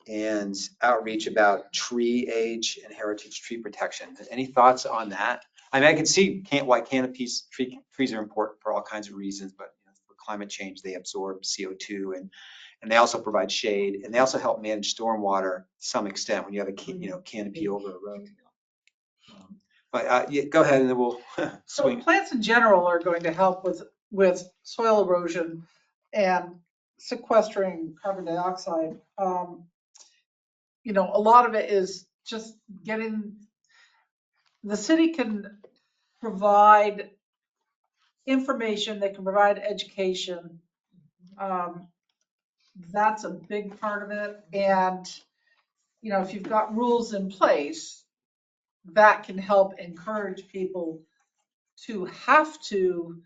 and outreach about tree age and heritage tree protection. Any thoughts on that? I mean, I can see why canopies, trees are important for all kinds of reasons, but for climate change, they absorb CO2 and they also provide shade, and they also help manage stormwater to some extent when you have a canopy over a road. But yeah, go ahead and then we'll So swing. plants in general are going to help with soil erosion and sequestering carbon dioxide. A lot of it is just getting, the city can provide information, they can provide education. That's a big part of it. And, if you've got rules in place, that can help encourage people to have to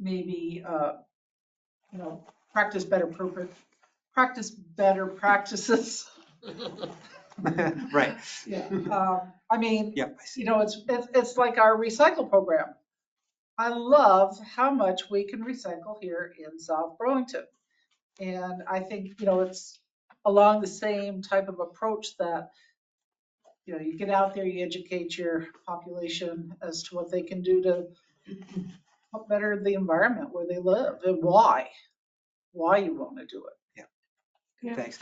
maybe, practice better practices. Right. Yeah. I mean, Yep. it's like our recycle program. I love how much we can recycle here in South Burlington. And I think, it's along the same type of approach that, you get out there, you educate your population as to what they can do to help better the environment where they live and why you want to do it. Yeah. Thanks.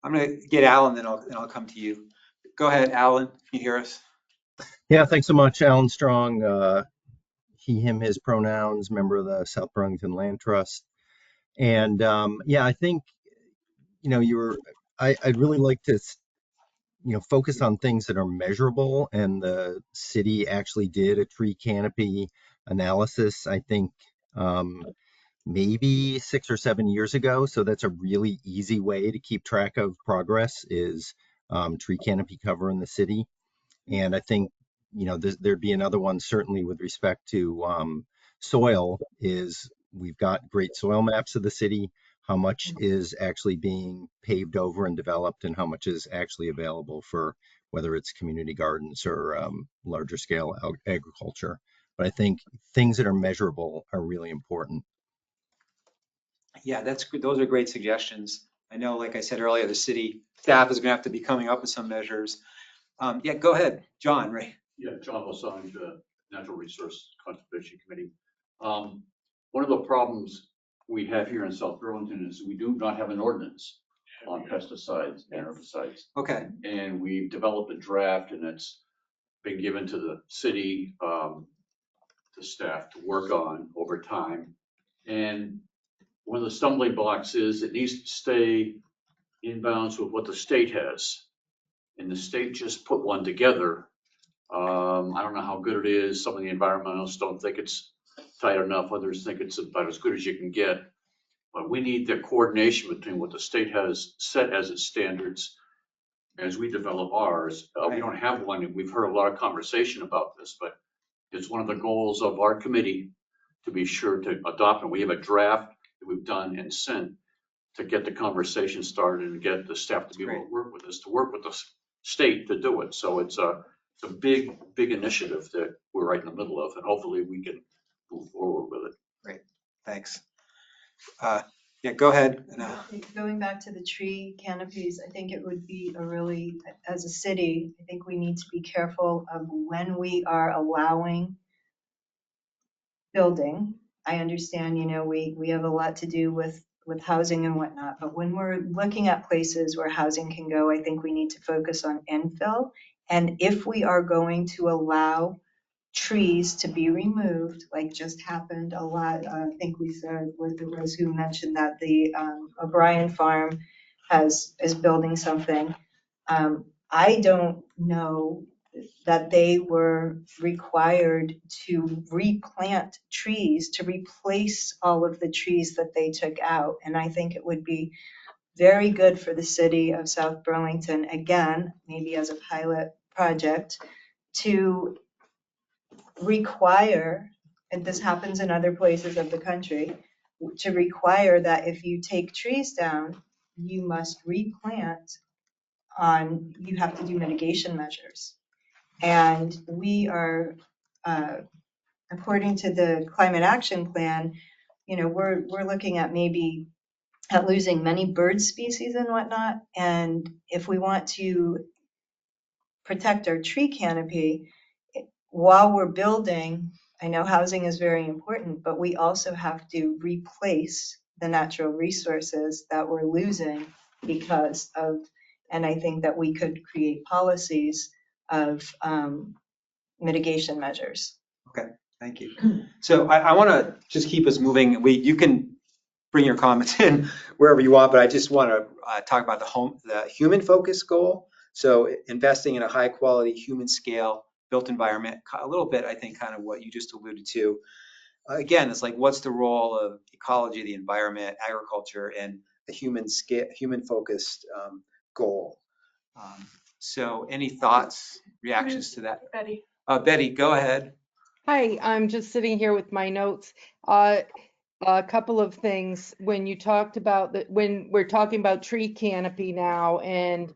I'm going to get Alan, then I'll come to you. Go ahead, Alan. Can you hear us? Yeah, thanks so much, Alan Strong. He, him, his pronouns, member of the South Burlington Land Trust. And yeah, I think, I'd really like to, focus on things that are measurable. And the city actually did a tree canopy analysis, I think, maybe 6 or 7 years ago. So that's a really easy way to keep track of progress is tree canopy cover in the city. And I think, there'd be another one certainly with respect to soil is we've got great soil maps of the city, how much is actually being paved over and developed and how much is actually available for whether it's community gardens or larger scale agriculture. But I think things that are measurable are really important. Yeah, that's good. Those are great suggestions. I know, like I said earlier, the city staff is going to have to be coming up with some measures. Yeah, go ahead, John, right? Yeah, John Lasange, Natural Resource Conservation Committee. One of the problems we have here in South Burlington is we do not have an ordinance on pesticides and herbicides. Okay. And we've developed a draft and it's been given to the city, the staff to work on over time. And one of the stumbling blocks is it needs to stay in bounds with what the state has. and the state just put one together. I don't know how good it is. Some of the environmentalists don't think it's tight enough. Others think it's about as good as you can get. But we need the coordination between what the state has set as its standards as we develop ours. We don't have one, and we've heard a lot of conversation about this, but it's one of the goals of our committee to be sure to adopt, and we have a draft that we've done and sent to get the conversation started and get the staff to be able to work with us, to work with the state to do it. So it's a big, big initiative that we're right in the middle of, and hopefully we can move forward with it. Great, thanks. Yeah, go ahead. Going back to the tree canopies, I think it would be a really, as a city, I think we need to be careful of when we are allowing building. I understand, we have a lot to do with housing and whatnot, but when we're looking at places where housing can go, I think we need to focus on infill. And if we are going to allow trees to be removed, like just happened a lot, I think we said, was who mentioned that the O'Brien Farm is building something. I don't know that they were required to replant trees to replace all of the trees that they took out. And I think it would be very good for the city of South Burlington, again, maybe as a pilot project, to require, and this happens in other places of the country, to require that if you take trees down, you must replant you have to do mitigation measures. And we are, according to the climate action plan, we're looking at maybe at losing many bird species and whatnot. And if we want to protect our tree canopy, while we're building, I know housing is very important, but we also have to replace the natural resources that we're losing because of, and I think that we could create policies of mitigation measures. Okay, thank you. So I want to just keep us moving. You can bring your comments in wherever you want, but I just want to talk about the human focus goal. So investing in a high quality human scale built environment, a little bit, I think, kind of what you just alluded to. Again, it's like, what's the role of ecology, the environment, agriculture, and a human focused goal? So any thoughts, reactions to that? Betty. Betty, go ahead. Hi, I'm just sitting here with my notes. A couple of things. When you talked about when we're talking about tree canopy now, and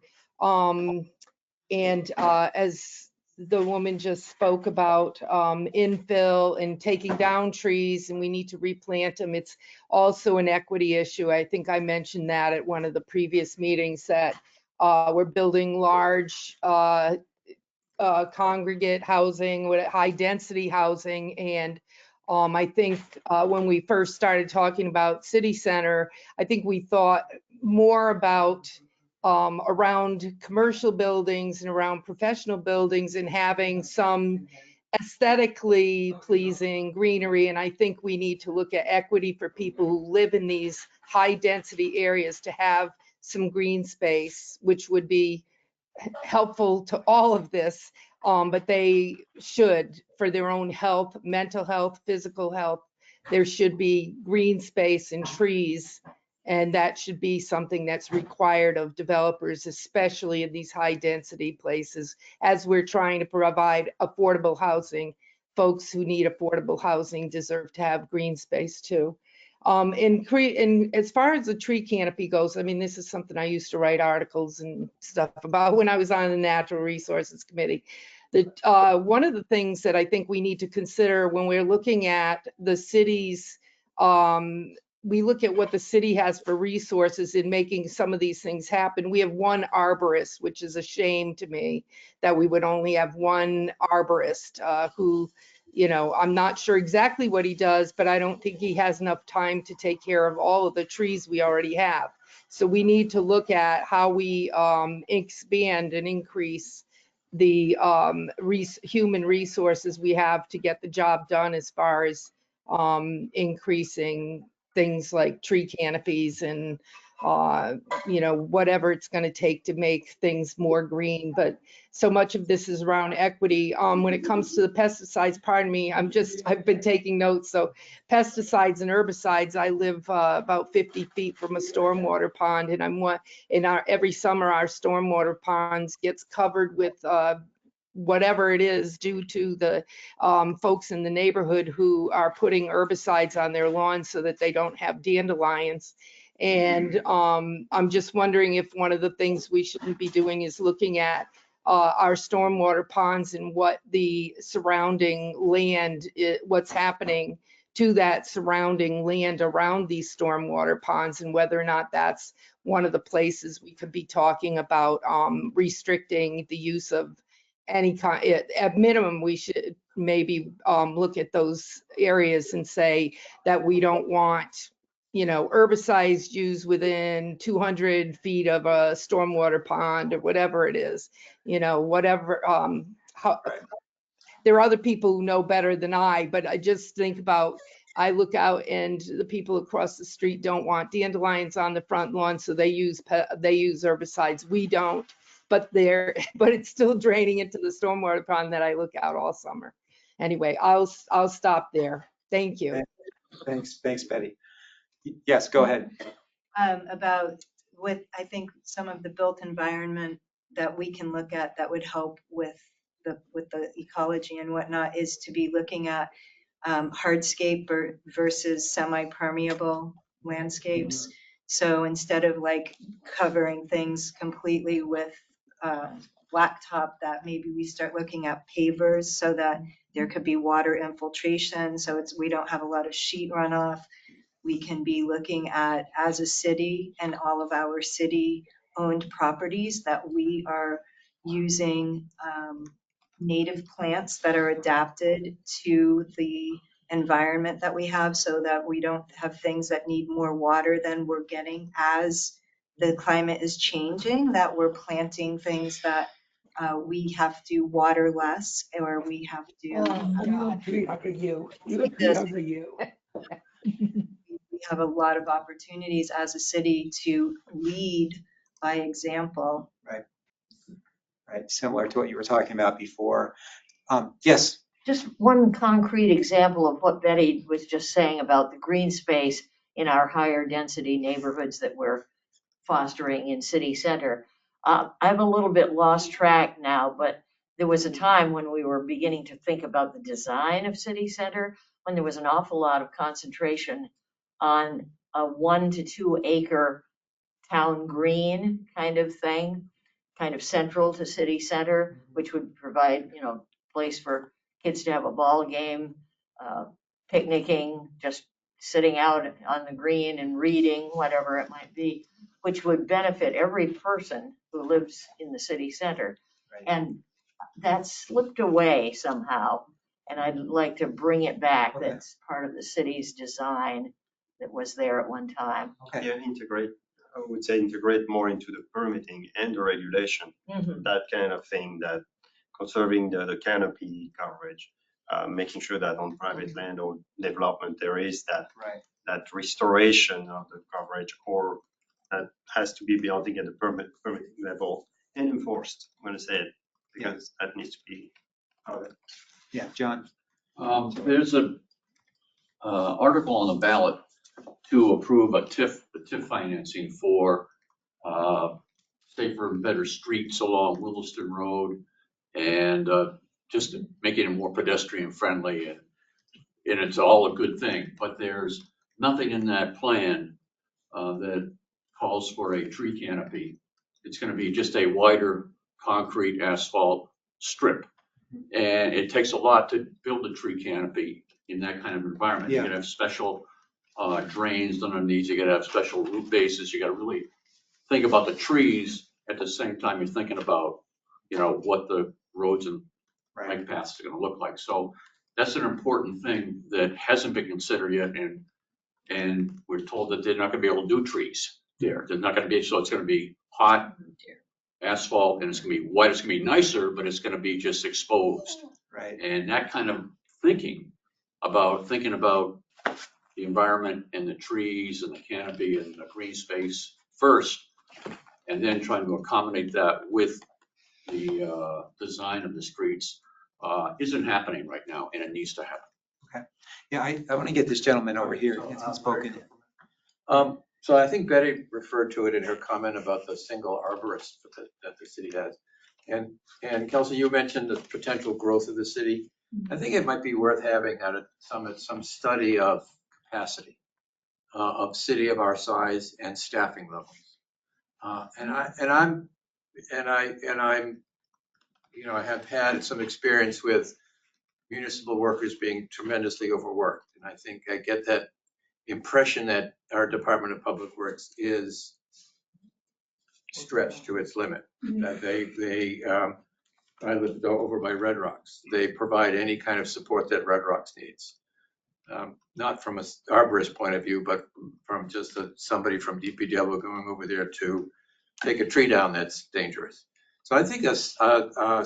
as the woman just spoke about infill and taking down trees, and we need to replant them. It's also an equity issue. I think I mentioned that at one of the previous meetings, that we're building large congregate housing, high density housing. And I think when we first started talking about city center, I think we thought more about around commercial buildings and around professional buildings and having some aesthetically pleasing greenery. And I think we need to look at equity for people who live in these high density areas to have some green space, which would be helpful to all of this, but they should, for their own health, mental health, physical health, there should be green space and trees, and that should be something that's required of developers, especially in these high density places, as we're trying to provide affordable housing. Folks who need affordable housing deserve to have green space too. And as far as the tree canopy goes, I mean, this is something I used to write articles and stuff about when I was on the Natural Resources Committee. One of the things that I think we need to consider when we're looking at the cities, we look at what the city has for resources in making some of these things happen. We have one arborist, which is a shame to me that we would only have one arborist who, I'm not sure exactly what he does, but I don't think he has enough time to take care of all of the trees we already have. So we need to look at how we expand and increase the human resources we have to get the job done, as far as increasing things like tree canopies and you know, whatever it's going to take to make things more green. But so much of this is around equity. When it comes to the pesticides, pardon me, I've been taking notes. So pesticides and herbicides, I live about 50 feet from a stormwater pond, and every summer our stormwater ponds gets covered with whatever it is due to the folks in the neighborhood who are putting herbicides on their lawns so that they don't have dandelions. And I'm just wondering if one of the things we shouldn't be doing is looking at our stormwater ponds and what the surrounding land, what's happening to that surrounding land around these stormwater ponds, and whether or not that's one of the places we could be talking about restricting the use of any kind. At minimum, we should maybe look at those areas and say that we don't want, you know, herbicides used within 200 feet of a stormwater pond or whatever it is, you know, whatever. There are other people who know better than I, but I just think about, I look out and the people across the street don't want dandelions on the front lawn, so they use herbicides. We don't, but it's still draining into the stormwater pond that I look out all summer. Anyway, I'll stop there. Thank you. Thanks, Betty. Yes, go ahead. About what I think some of the built environment that we can look at that would help with the ecology and whatnot is to be looking at hardscape versus semi-permeable landscapes. So instead of like covering things completely with blacktop, that maybe we start looking at pavers so that there could be water infiltration, so we don't have a lot of sheet runoff. We can be looking at, as a city and all of our city-owned properties, that we are using native plants that are adapted to the environment that we have, so that we don't have things that need more water than we're getting as the climate is changing, that we're planting things that we have to water less, or we have to. We have a lot of opportunities as a city to lead by example. Right, similar to what you were talking about before. Yes. Just one concrete example of what Betty was just saying about the green space in our higher density neighborhoods that we're fostering in city center. I'm a little bit lost track now, but there was a time when we were beginning to think about the design of city center, when there was an awful lot of concentration on a 1 to 2 acre town green kind of thing, kind of central to city center, which would provide, you know, place for kids to have a ball game, picnicking, just sitting out on the green and reading, whatever it might be, which would benefit every person who lives in the city center. Right. And that slipped away somehow. And I'd like to bring it back. Okay. That's part of the city's design that was there at one time. Okay. Yeah, I would say integrate more into the permitting and the regulation, that kind of thing, that conserving the canopy coverage, making sure that on private land or development, there is that restoration of the coverage, or that has to be built at the permitting level and enforced. I'm going to say it because that needs to be part of it. Yeah, John. There's an article on the ballot to approve a TIF financing for safer and better streets along Williston Road, and just making it more pedestrian friendly, and it's all a good thing. But there's nothing in that plan that calls for a tree canopy. It's going to be just a wider concrete asphalt strip, and it takes a lot to build a tree canopy in that kind of environment. Yeah. You're gonna have special drains underneath. You gotta have special root bases. You gotta really think about the trees at the same time you're thinking about, you know, what the roads and bike paths are gonna look like. So that's an important thing that hasn't been considered yet, and we're told that they're not gonna be able to do trees there. They're not gonna be, so it's gonna be hot asphalt, and it's gonna be white. It's gonna be nicer, but it's gonna be just exposed. Right. And that kind of thinking about the environment and the trees and the canopy and the green space first, and then trying to accommodate that with the design of the streets isn't happening right now, and it needs to happen. Okay. Yeah, I want to get this gentleman over here. He hasn't spoken yet. So I think Betty referred to it in her comment about the single arborist that the city has. And Kelsey, you mentioned the potential growth of the city. I think it might be worth having at a summit some study of capacity of city of our size and staffing levels. I'm, you know, I have had some experience with municipal workers being tremendously overworked. And I think I get that impression that our Department of Public Works is stretched to its limit. That I live over by Red Rocks. They provide any kind of support that Red Rocks needs. Not from a arborist point of view, but from just somebody from DPW going over there to take a tree down that's dangerous. So I think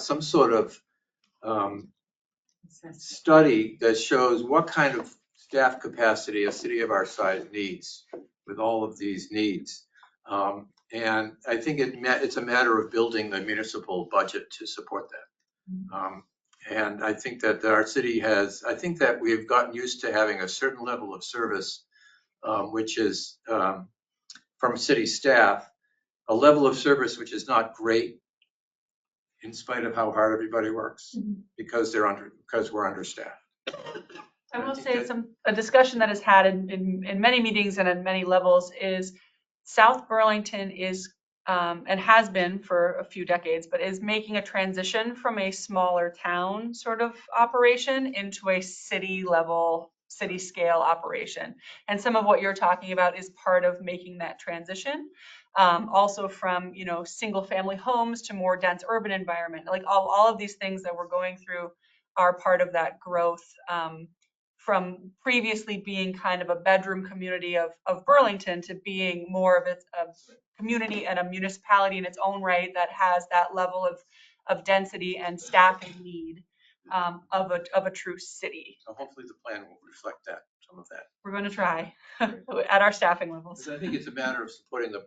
some sort of study that shows what kind of staff capacity a city of our size needs with all of these needs. And I think it's a matter of building the municipal budget to support that. And I think that our city I think that we've gotten used to having a certain level of service, which is from city staff, a level of service which is not great in spite of how hard everybody works because we're understaffed. I will say a discussion that is had in many meetings and at many levels is South Burlington is and has been for a few decades, but is making a transition from a smaller town sort of operation into a city level, city scale operation. And some of what you're talking about is part of making that transition. Also from, you know, single family homes to more dense urban environment. Like all of these things that we're going through are part of that growth. From previously being kind of a bedroom community of Burlington to being more of a community and a municipality in its own right that has that level of density and staffing need of a true city. So hopefully the plan will reflect that, some of that. We're going to try at our staffing levels. Because I think it's a matter of supporting the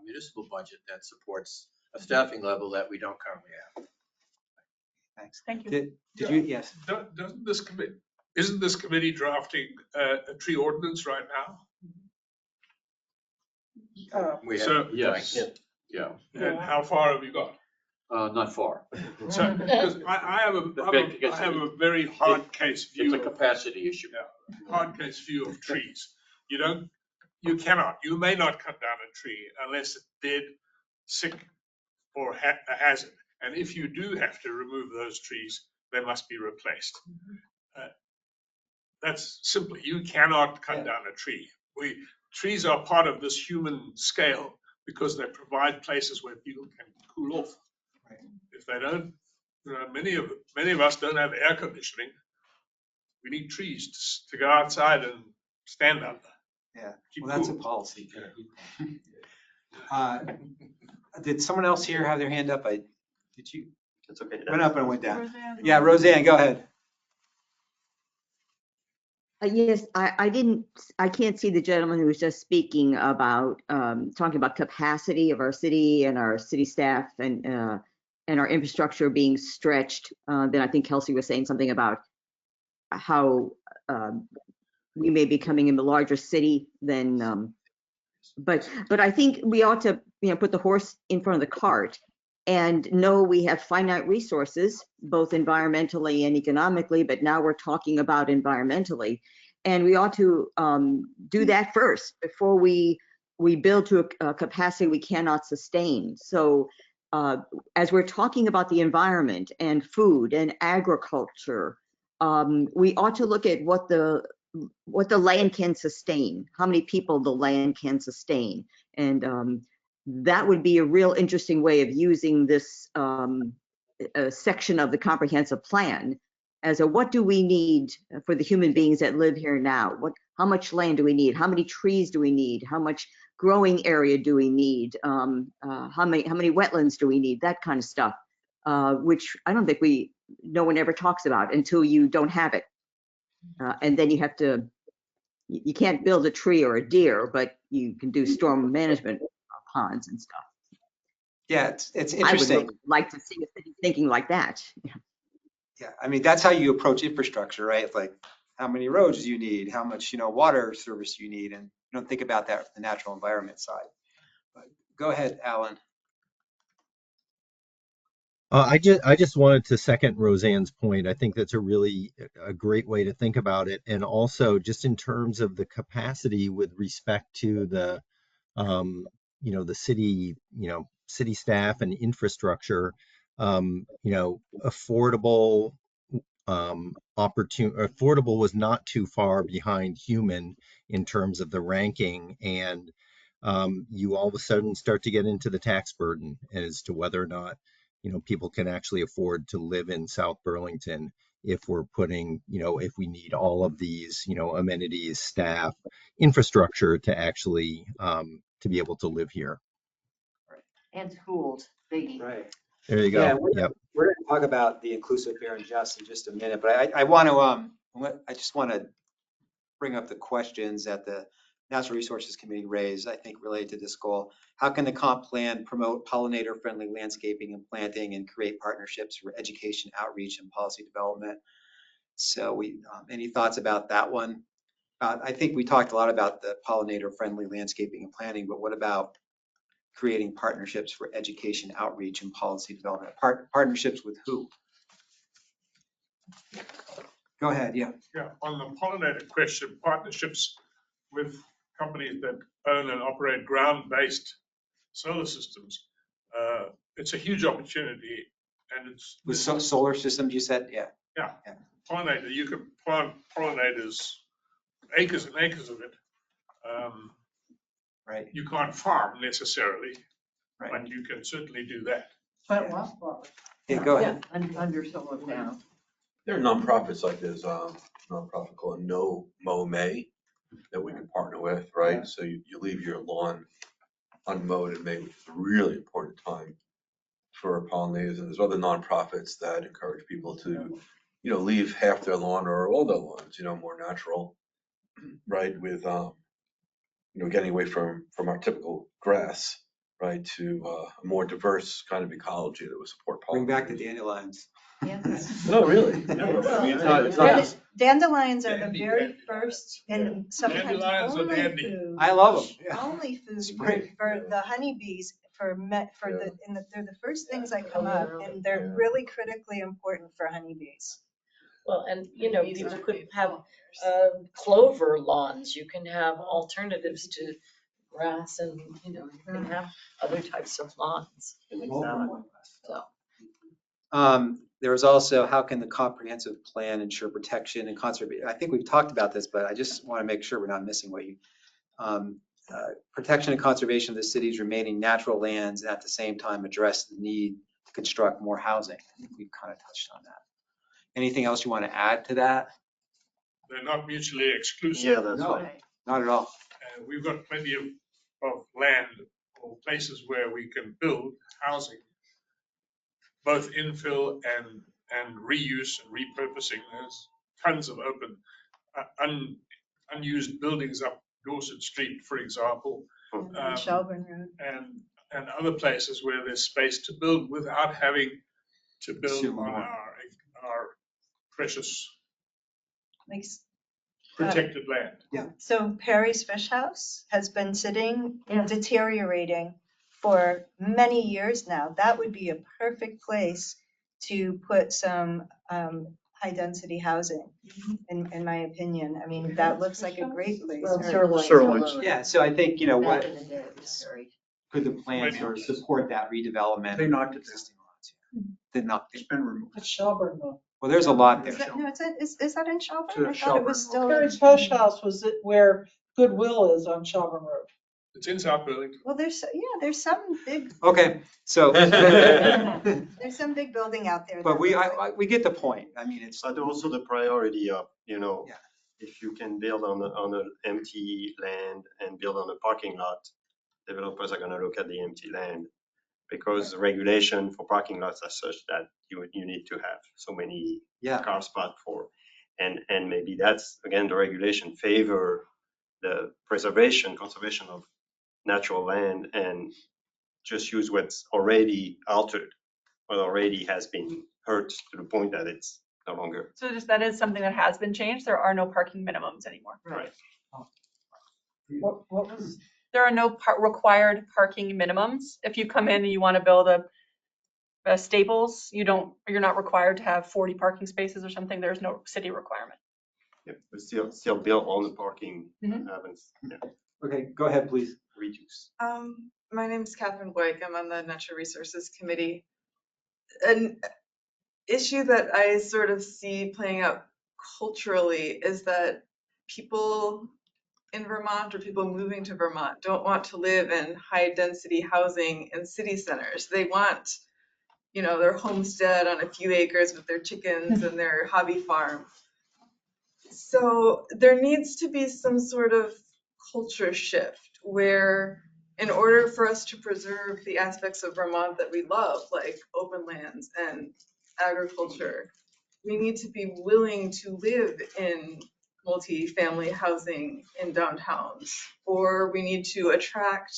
municipal budget that supports a staffing level that we don't currently have. Thanks. Thank you. Did you? Yes. Isn't this committee drafting a tree ordinance right now? We have, So, Yes, yeah, and how far have you got? not far. So, because I have a very hard case It's view. a capacity issue. Hard case view of trees. You may not cut down a tree unless it's dead, sick, or a hazard. And if you do have to remove those trees, they must be replaced. That's simply, you cannot cut down a tree. Trees are part of this human scale because they provide places where people can cool off. Right. If they don't, many of us don't have air conditioning. We need trees to go outside and stand under. Yeah, Keep well, that's a cool. policy. Did someone else here have their hand up? Did you? It's okay. Went up and went down. Roseanne. Yeah, Roseanne, go ahead. Yes, I can't see the gentleman who was just speaking about, talking about capacity of our city and our city staff and our infrastructure being stretched. Then I think Kelsey was saying something about how we may be coming in the larger city than, but I think we ought to, put the horse in front of the cart and know we have finite resources, both environmentally and economically, but now we're talking about environmentally. And we ought to do that first before we build to a capacity we cannot sustain. So as we're talking about the environment and food and agriculture, we ought to look at what the land can sustain, how many people the land can sustain. And that would be a real interesting way of using this section of the comprehensive plan as what do we need for the human beings that live here now? How much land do we need? How many trees do we need? How much growing area do we need? How many wetlands do we need? That kind of stuff, which I don't think no one ever talks about until you don't have it. And then you can't build a tree or a deer, but you can do storm management ponds and stuff. Yeah, it's I would interesting. really like to see a city thinking like that. Yeah, I mean, that's how you approach infrastructure, right? It's like, how many roads do you need? How much, water service do you need? And you don't think about that from the natural environment side. But go ahead, Alan. I just wanted to second Roseanne's point. I think that's a great way to think about it. And also just in terms of the capacity with respect to um, the city staff and infrastructure, affordable, affordable was not too far behind human in terms of the ranking. And you all of a sudden start to get into the tax burden as to whether or not, people can actually afford to live in South Burlington if we're putting, if we need all of these, amenities, staff, infrastructure to actually to be able to live here. And schools, biggie. Right. There you Yeah, go. Yep. we're going to talk about the inclusive, fair, and just in just a minute, but I want to, I just want to bring up the questions that the Natural Resources Committee raised, I think related to this goal. How can the comp plan promote pollinator-friendly landscaping and planting and create partnerships for education, outreach, and policy development? So any thoughts about that one? I think we talked a lot about the pollinator-friendly landscaping and planting, but what about creating partnerships for education, outreach, and policy development? Partnerships with who? Go ahead, yeah. Yeah, on the pollinator question, partnerships with companies that own and operate ground-based solar systems. It's a huge opportunity, and it's With solar systems, you said, yeah. yeah. Pollinator, you can plant pollinators, acres and acres of it. Right. You can't farm necessarily, Right. but you can certainly do that. Plant wildflowers. Yeah, go ahead. Under solar panels. There are nonprofits like there's a nonprofit called No Mow May that we can partner with, right? So you leave your lawn unmowed in May, which is a really important time for pollinators. And there's other nonprofits that encourage people to, leave half their lawn or all their lawns, more natural, right? With, getting away from our typical grass, right? To a more diverse kind of ecology that would support pollinators. Bring back the dandelions. No, really. No, I mean, it's not. Dandelions are the Dandy, very dandy. first and sometimes Dandelions are only dandy. food. I love them. Yeah. Only food Spring. for the honeybees they're the first things that come up, and they're Yeah. really critically important for honeybees. Well, and people could have clover lawns. You can have alternatives to grass and, you can have other types of lawns. So. There was also, how can the comprehensive plan ensure protection and conservation? I think we've talked about this, but I just want to make sure we're not missing what you, protection and conservation of the city's remaining natural lands, and at the same time address the need to construct more housing. I think we've kind of touched on that. Anything else you want to add to that? They're not mutually exclusive. Yeah, that's No, right. not at all. We've got plenty of land or places where we can build housing, both infill and reuse and repurposing. There's tons of open, unused buildings up Dorset Street, for example, Shelburne Road. and other places where there's space to build without having to build Consume on more. our precious Makes protected land. Yeah. So Perry's Fish House has been sitting and deteriorating for many years now. That would be a perfect place to put some high-density housing, in my opinion. I mean, that looks like a great place. Sirloins. Yeah, so I think, what Back in the day, it was very. could the plan sort of support that redevelopment? They knocked it down. Existing lots, yeah. Did not. It's been removed. It's Shelburne though. Well, there's a lot there. Is that, no, is that in Shelburne? To I thought it was Shelburne. still. Perry's Fish House was it where Goodwill is on Shelburne Road. It's in South Burlington. Well, there's some big, Okay, so. there's some big building out there. But that we get the point. I mean, it's. But also the priority of, Yeah. if you can build on an empty land and build on a parking lot, developers are gonna look at the empty land, because the regulation for parking lots are such that you need to have so many car spots for, and maybe that's, again, the regulation favor the conservation of natural land and just use what's already altered, what already has been hurt to the point that it's no longer. So just that is something that has been changed. There are no parking minimums anymore. Right. What was, There are no required parking minimums. If you come in and you want to build a Staples, you're not required to have 40 parking spaces or something. There's no city requirement. Yeah, but still build on the parking, Mhm. yeah, Okay, go ahead, please. reduce. My name is Catherine Blake. I'm on the Natural Resources Committee. An issue that I sort of see playing out culturally is that people in Vermont or people moving to Vermont don't want to live in high density housing in city centers. They want, their homestead on a few acres with their chickens and their hobby farm. So there needs to be some sort of culture shift where in order for us to preserve the aspects of Vermont that we love, like open lands and agriculture, we need to be willing to live in multi-family housing in downtowns, or we need to attract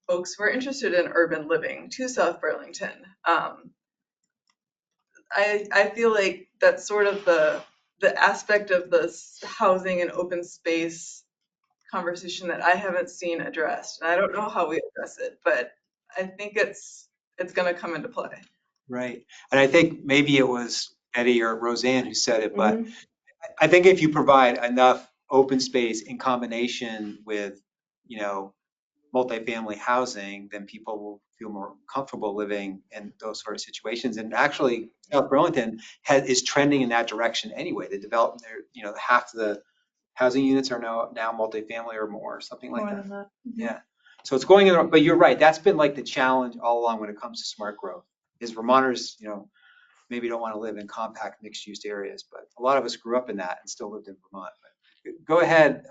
folks who are interested in urban living to South Burlington. I feel like that's sort of the aspect of this housing and open space conversation that I haven't seen addressed. And I don't know how we address it, but I think it's going to come into play. Right. And I think maybe it was Eddie or Roseanne who said it, but Mhm. I think if you provide enough open space in combination with, multifamily housing, then people will feel more comfortable living in those sort of situations. And actually, South Burlington is trending in that direction anyway. The development there, half the housing units are now multifamily or more, something like More that. than that. Yeah. So it's going in, but you're right. That's been like the challenge all along when it comes to smart growth. Is Vermonters, maybe don't want to live in compact mixed-use areas, but a lot of us grew up in that and still lived in Vermont. But go ahead,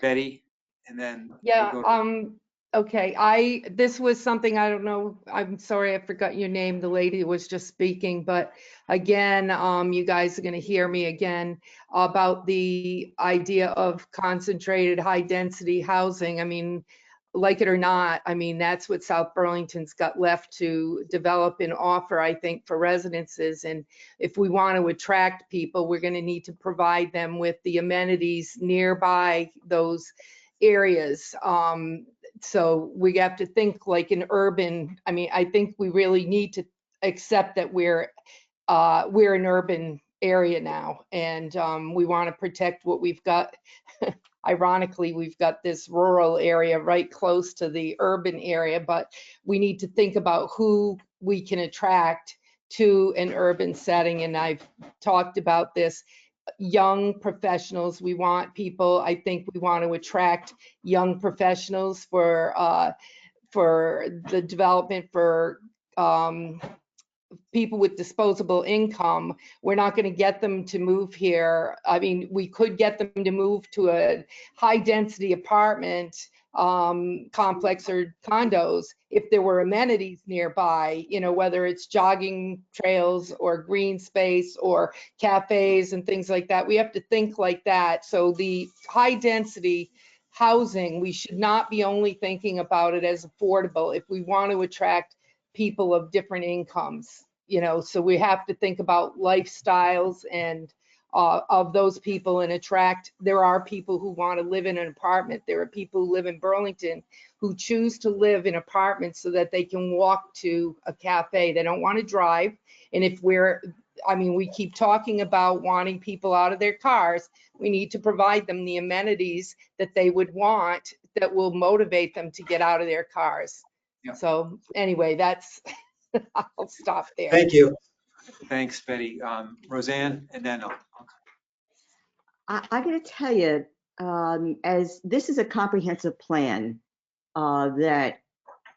Betty, and then Yeah, we'll go. okay, this was something, I don't know, I'm sorry, I forgot your name, the lady who was just speaking, but again, you guys are gonna hear me again about the idea of concentrated high-density housing. I mean, like it or not, I mean, that's what South Burlington's got left to develop and offer, I think, for residences. And if we want to attract people, we're gonna need to provide them with the amenities nearby those areas. So we have to think like an urban, I mean, I think we really need to accept that we're an urban area now, and we want to protect what we've got. Ironically, we've got this rural area right close to the urban area, but we need to think about who we can attract to an urban setting. And I've talked about this, young professionals. We want people, I think we want to attract young professionals for the development for people with disposable income. We're not going to get them to move here. I mean, we could get them to move to a high density apartment complex or condos if there were amenities nearby, whether it's jogging trails or green space or cafes and things like that. We have to think like that. So the high density housing, we should not be only thinking about it as affordable if we want to attract people of different incomes, so we have to think about lifestyles and of those people and attract. There are people who want to live in an apartment. There are people who live in Burlington who choose to live in apartments so that they can walk to a cafe. They don't want to drive. And we keep talking about wanting people out of their cars. We need to provide them the amenities that they would want that will motivate them to get out of their cars. Yeah. So anyway, I'll stop there. Thank you. Thanks, Betty. Roseanne, and then I got to tell you, as this is a comprehensive plan that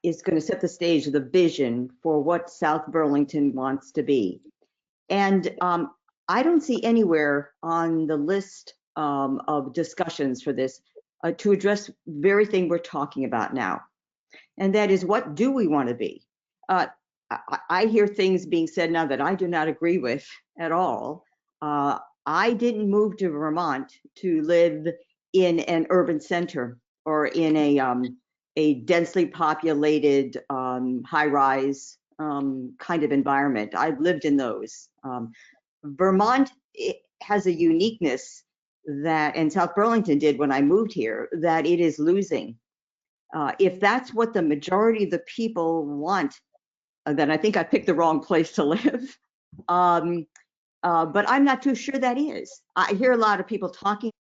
is going to set the stage, the vision for what South Burlington wants to be. And I don't see anywhere on the list of discussions for this to address the very thing we're talking about now. And that is, what do we want to be? I hear things being said now that I do not agree with at all. I didn't move to Vermont to live in an urban center. or in a densely populated high-rise kind of environment. I've lived in those. Vermont has a uniqueness that, and South Burlington did when I moved here, that it is losing. If that's what the majority of the people want, then I think I picked the wrong place to live. But I'm not too sure that is. I hear a lot of people talking.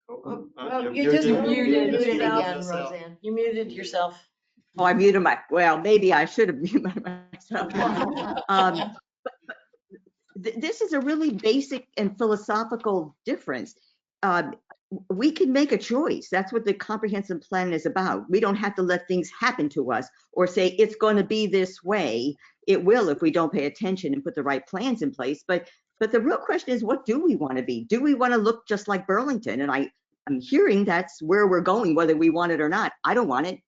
You just You're muted muted again, yourself. Roseanne. You muted yourself. Oh, I muted well, maybe I should have muted myself. This is a really basic and philosophical difference. We can make a choice. That's what the comprehensive plan is about. We don't have to let things happen to us or say it's going to be this way. It will if we don't pay attention and put the right plans in place. But the real question is, what do we want to be? Do we want to look just like Burlington? And I'm hearing that's where we're going, whether we want it or not. I don't want it.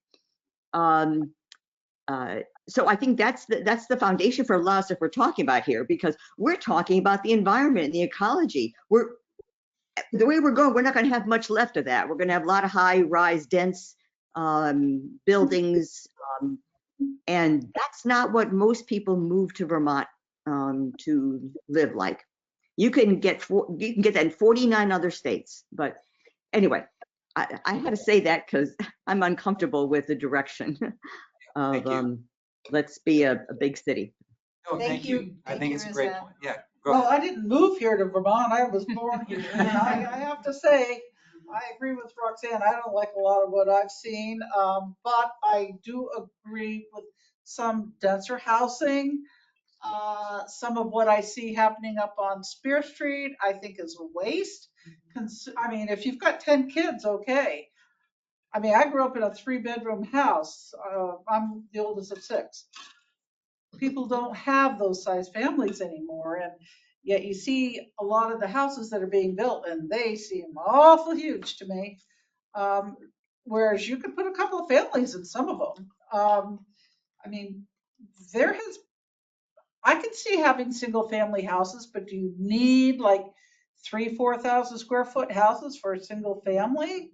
So I think that's the foundation for a lot of stuff we're talking about here, because we're talking about the environment and the ecology. The way we're going, we're not going to have much left of that. We're going to have a lot of high-rise, dense buildings, and that's not what most people move to Vermont to live like. You can get that in 49 other states, but anyway, I had to say that because I'm uncomfortable with the direction of let's be a big city. No, thank you. I think it's a great point. Yeah, go Well, ahead. I didn't move here to Vermont. I was born here. And I have to say, I agree with Roxanne. I don't like a lot of what I've seen, but I do agree with some denser housing. Some of what I see happening up on Spear Street, I think is a waste. I mean, if you've got 10 kids, okay. I mean, I grew up in a 3-bedroom house. I'm the oldest of 6. People don't have those size families anymore, and yet you see a lot of the houses that are being built and they seem awful huge to me. Whereas you could put a couple of families in some of them. I mean, I can see having single family houses, but do you need like 4,000 square foot houses for a single family?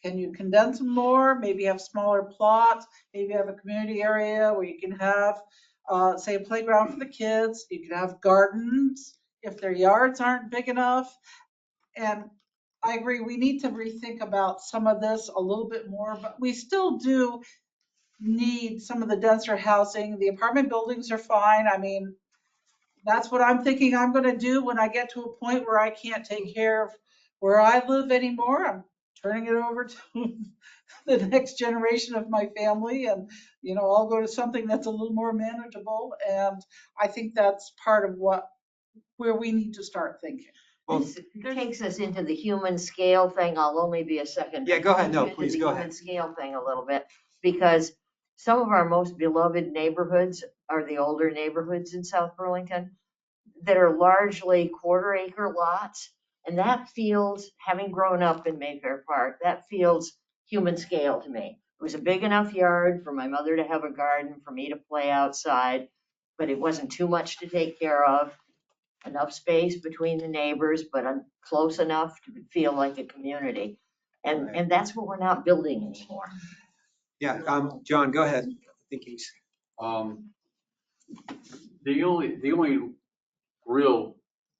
Can you condense them more? Maybe have smaller plots, maybe have a community area where you can have, say, a playground for the kids. You can have gardens if their yards aren't big enough. And I agree, we need to rethink about some of this a little bit more, but we still do need some of the denser housing. The apartment buildings are fine. I mean, that's what I'm thinking I'm going to do when I get to a point where I can't take care of where I live anymore. I'm turning it over to the next generation of my family, and I'll go to something that's a little more manageable. And I think that's part of where we need to start thinking. This takes us into the human scale thing. I'll only be a second. Yeah, go ahead. No, Into please the go human ahead. scale thing a little bit, because some of our most beloved neighborhoods are the older neighborhoods in South Burlington that are largely quarter-acre lots. And that feels, having grown up in Mayfair Park, that feels human scale to me. It was a big enough yard for my mother to have a garden, for me to play outside, but it wasn't too much to take care of. Enough space between the neighbors, but close enough to feel like a community. And that's what we're not building anymore. Yeah, John, go ahead. I think he's. The only real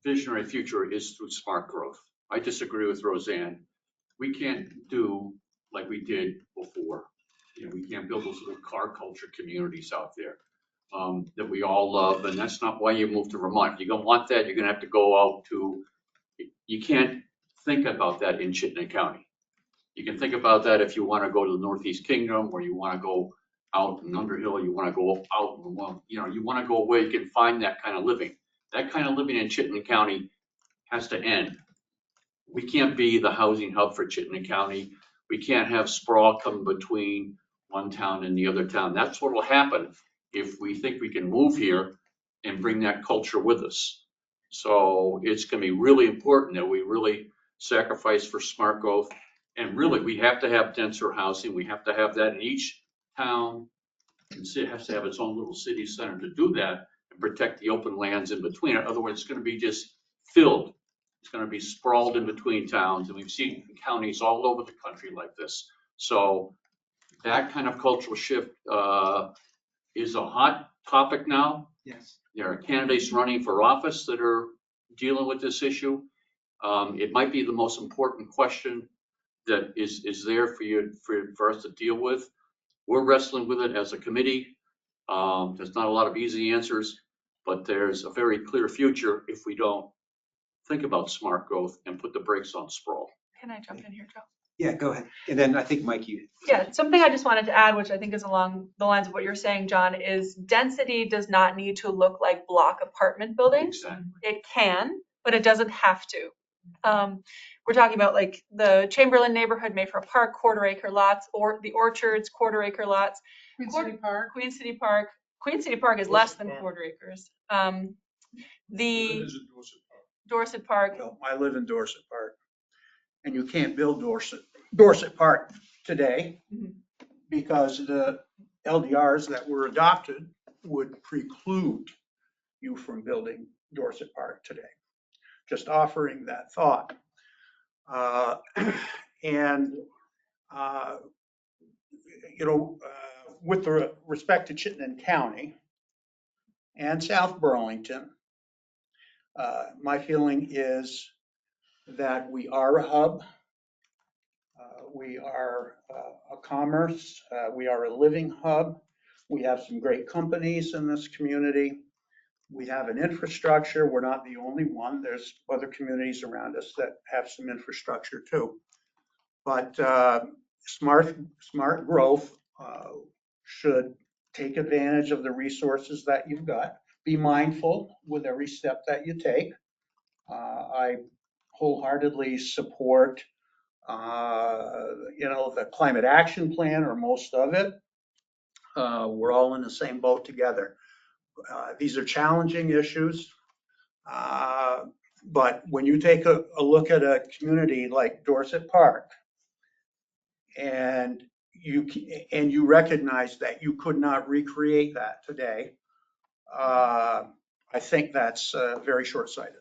visionary future is through smart growth. I disagree with Roseanne. We can't do like we did before. We can't build those little car culture communities out there that we all love, and that's not why you move to Vermont. If you're gonna want that, you're gonna have to go out to. You can't think about that in Chittenden County. You can think about that if you want to go to the Northeast Kingdom, or you want to go out in Underhill, you want to go out, you want to go where you can find that kind of living. That kind of living in Chittenden County has to end. We can't be the housing hub for Chittenden County. We can't have sprawl come between one town and the other town. That's what will happen if we think we can move here and bring that culture with us. So it's going to be really important that we really sacrifice for smart growth. And really, we have to have denser housing. We have to have that in each town. And it has to have its own little city center to do that and protect the open lands in between. Otherwise, it's going to be just filled. gonna be sprawled in between towns, and we've seen counties all over the country like this. So that kind of cultural shift is a hot topic now. Yes. There are candidates running for office that are dealing with this issue. It might be the most important question that is there for us to deal with. We're wrestling with it as a committee. There's not a lot of easy answers, but there's a very clear future if we don't think about smart growth and put the brakes on sprawl. Can I jump in here, Joe? Yeah, go ahead. And then I think Mike, you. Yeah, something I just wanted to add, which I think is along the lines of what you're saying, John, is density does not need to look like block apartment buildings. Exactly. It can, but it doesn't have to. We're talking about like the Chamberlain neighborhood, Mayfair Park, quarter-acre lots, or the Orchards, quarter-acre lots. Queen City Park. Queen City Park. Queen City Park is less than quarter acres. The Dorset Park. Well, I live in Dorset Park, and you can't build Dorset Park today because the LDRs that were adopted would preclude you from building Dorset Park today. Just offering that thought. With respect to Chittenden County and South Burlington, my feeling is that we are a hub. We are a commerce. We are a living hub. We have some great companies in this community. We have an infrastructure. We're not the only one. There's other communities around us that have some infrastructure too. But smart growth should take advantage of the resources that you've got. Be mindful with every step that you take. I wholeheartedly support the climate action plan, or most of it. We're all in the same boat together. These are challenging issues, but when you take a look at a community like Dorset Park, and you recognize that you could not recreate that today, I think that's very short-sighted.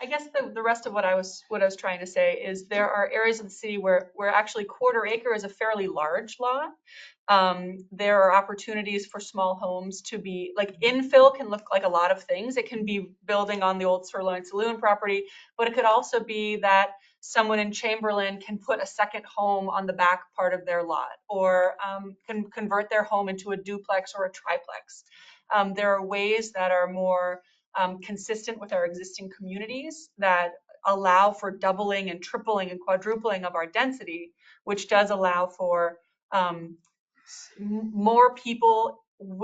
I guess the rest of what I was trying to say is there are areas of the city where actually quarter acre is a fairly large lot. There are opportunities for small homes to be like infill can look like a lot of things. It can be building on the old Sirloin Saloon property, but it could also be that someone in Chamberlain can put a second home on the back part of their lot, or can convert their home into a duplex or a triplex. There are ways that are more consistent with our existing communities that allow for doubling and tripling and quadrupling of our density, which does allow for more people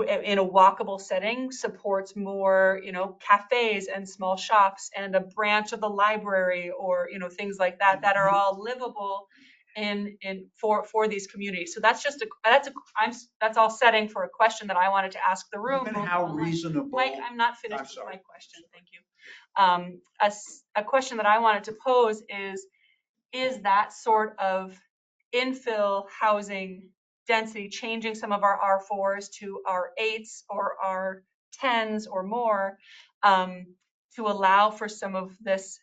in a walkable setting, supports more, cafes and small shops and a branch of the library, or, things like that, that are all livable for these communities. So that's all setting for a question that I wanted to ask the room. And how reasonable. Mike, I'm not finished with my question. Thank you. A question that I wanted to pose is that sort of infill housing density changing some of our R4s to R8s or R10s or more, to allow for some of this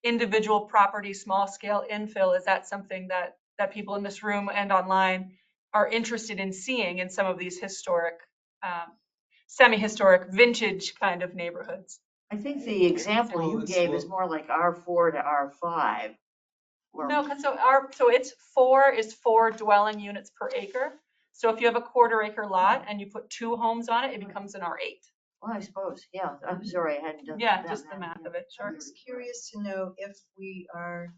individual property, small scale infill? Is that something that people in this room and online are interested in seeing in some of these historic, semi-historic, vintage kind of neighborhoods? I think the example you gave is more like R4 to R5. No, so it's four dwelling units per acre. So if you have a quarter acre lot and you put 2 homes on it, it becomes an R8. Well, I suppose, yeah. I'm sorry, I hadn't done Yeah, that. just the math of it, sure. I'm just curious to know if we are,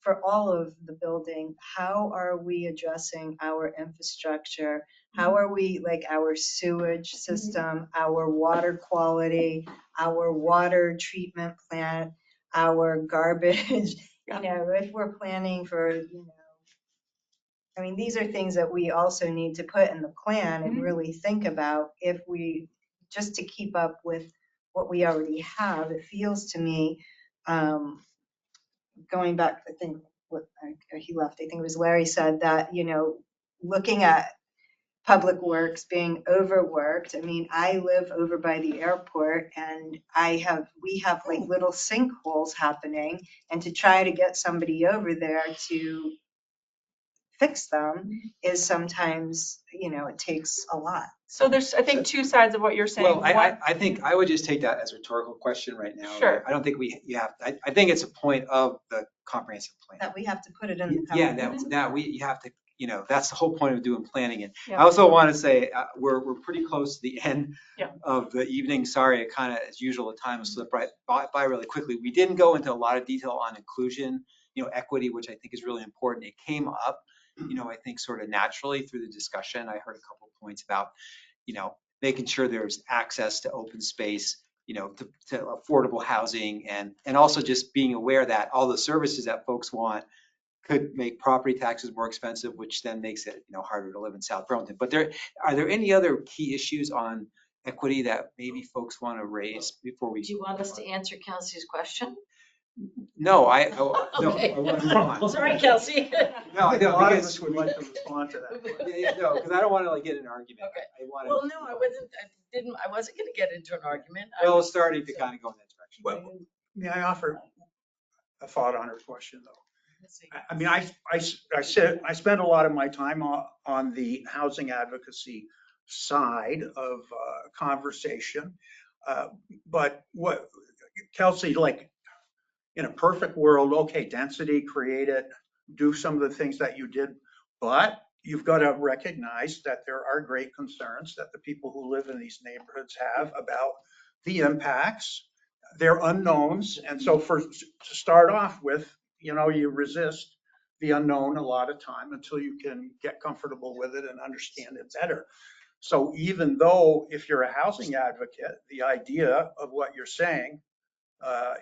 for all of the building, how are we addressing our infrastructure? How are we, like our sewage system, our water quality, our water treatment plant, our garbage? If we're planning for, I mean, these are things that we also need to put in the plan and really think about if we, just to keep up with what we already have. It feels to me, going back, I think he left, I think it was Larry said that, looking at Public Works being overworked. I mean, I live over by the airport and we have like little sinkholes happening, and to try to get somebody over there to fix them is sometimes, it takes a lot. So there's, I think, two sides of what you're saying. Well, One- I think I would just take that as a rhetorical question right now. Sure. I don't think you have, I think it's a point of the comprehensive plan. That we have to put it in the. Yeah, you have to, that's the whole point of doing planning. And Yeah. I also want to say, we're pretty close to the end Yeah. of the evening. Sorry, it kind of, as usual, the time slipped by really quickly. We didn't go into a lot of detail on inclusion, equity, which I think is really important. It came up, I think sort of naturally through the discussion. I heard a couple of points about, making sure there's access to open space, to affordable housing, and also just being aware that all the services that folks want could make property taxes more expensive, which then makes it, harder to live in South Burlington. But are there any other key issues on equity that maybe folks want to raise before we? Do you want us to answer Kelsey's question? No, I Okay. want to move on. Sorry, Kelsey. No, I A lot of because us would like to respond to that. no, because I don't want to get in an argument. Okay. I want Well, no, I wasn't going to get into an argument. Well, it's starting to kind of go in that direction. Well, may I offer a thought on her question, though? I mean, I spend a lot of my time on the housing advocacy side of conversation. But what, Kelsey, like in a perfect world, okay, density, create it, do some of the things that you did, but you've got to recognize that there are great concerns that the people who live in these neighborhoods have about the impacts. They're unknowns. And so to start off with, you resist the unknown a lot of time until you can get comfortable with it and understand it better. So even though if you're a housing advocate, the idea of what you're saying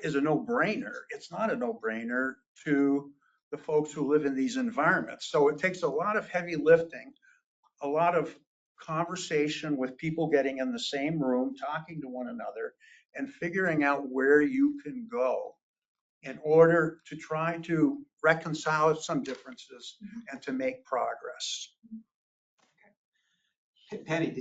is a no-brainer, it's not a no-brainer to the folks who live in these environments. So it takes a lot of heavy lifting, a lot of conversation with people getting in the same room, talking to one another, and figuring out where you can go in order to try to reconcile some differences and to make progress. Penny,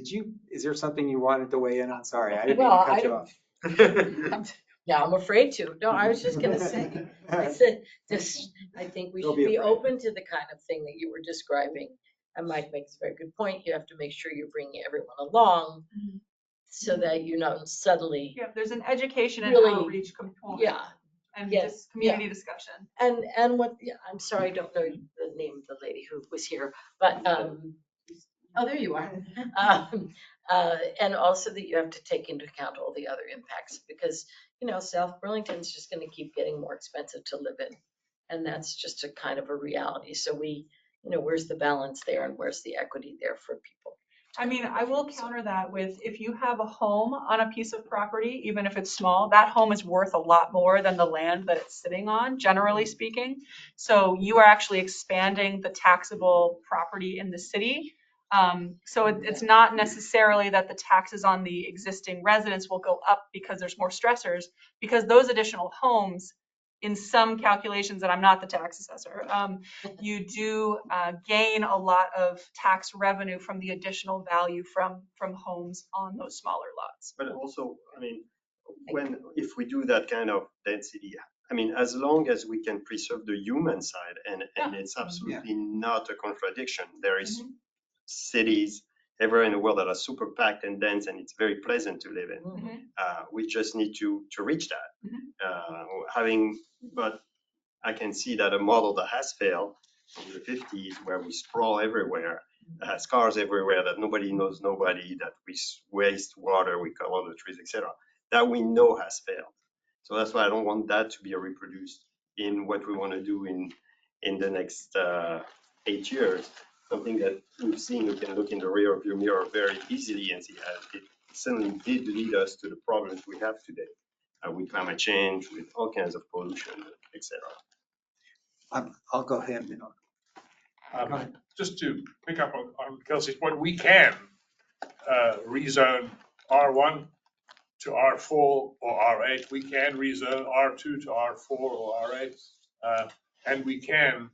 is there something you wanted to weigh in on? Sorry, I didn't Well, mean to cut you off. Yeah, I'm afraid to. No, I was just going to say, I think we Don't should be be afraid. open to the kind of thing that you were describing. And Mike makes a very good point. You have to make sure you're bringing everyone along so that you don't suddenly. Yeah, there's an education and Really- outreach component. Yeah. And Yes, just community discussion. And what, yeah, I'm sorry, I don't know the name of the lady who was here, but, oh, there you are. And also that you have to take into account all the other impacts because, South Burlington's just going to keep getting more expensive to live in. And that's just a kind of a reality. So where's the balance there and where's the equity there for people? I mean, I will counter that with if you have a home on a piece of property, even if it's small, that home is worth a lot more than the land that it's sitting on, generally speaking. So you are actually expanding the taxable property in the city. So it's not necessarily that the taxes on the existing residents will go up because there's more stressors, because those additional homes, in some calculations, and I'm not the tax assessor, you do gain a lot of tax revenue from the additional value from homes on those smaller lots. But also, I mean, if we do that kind of density, I mean, as long as we can preserve the human side, and it's absolutely not a contradiction. There is cities everywhere in the world that are super packed and dense, and it's very pleasant to live in. We just need to reach that. But I can see that a model that has failed in the 50s, where we sprawl everywhere, has cars everywhere, that nobody knows nobody, that we waste water, we cut all the trees, etc. That we know has failed. So that's why I don't want that to be reproduced in what we want to do in the next 8 years. Something that we've seen, we can look in the rear view mirror very easily and see how it suddenly did lead us to the problems we have today with climate change, with all kinds of pollution, etc. I'll go ahead. Just to pick up on Kelsey's point, we can rezone R1 to R4 or R8. We can rezone R2 to R4 or R8. And we can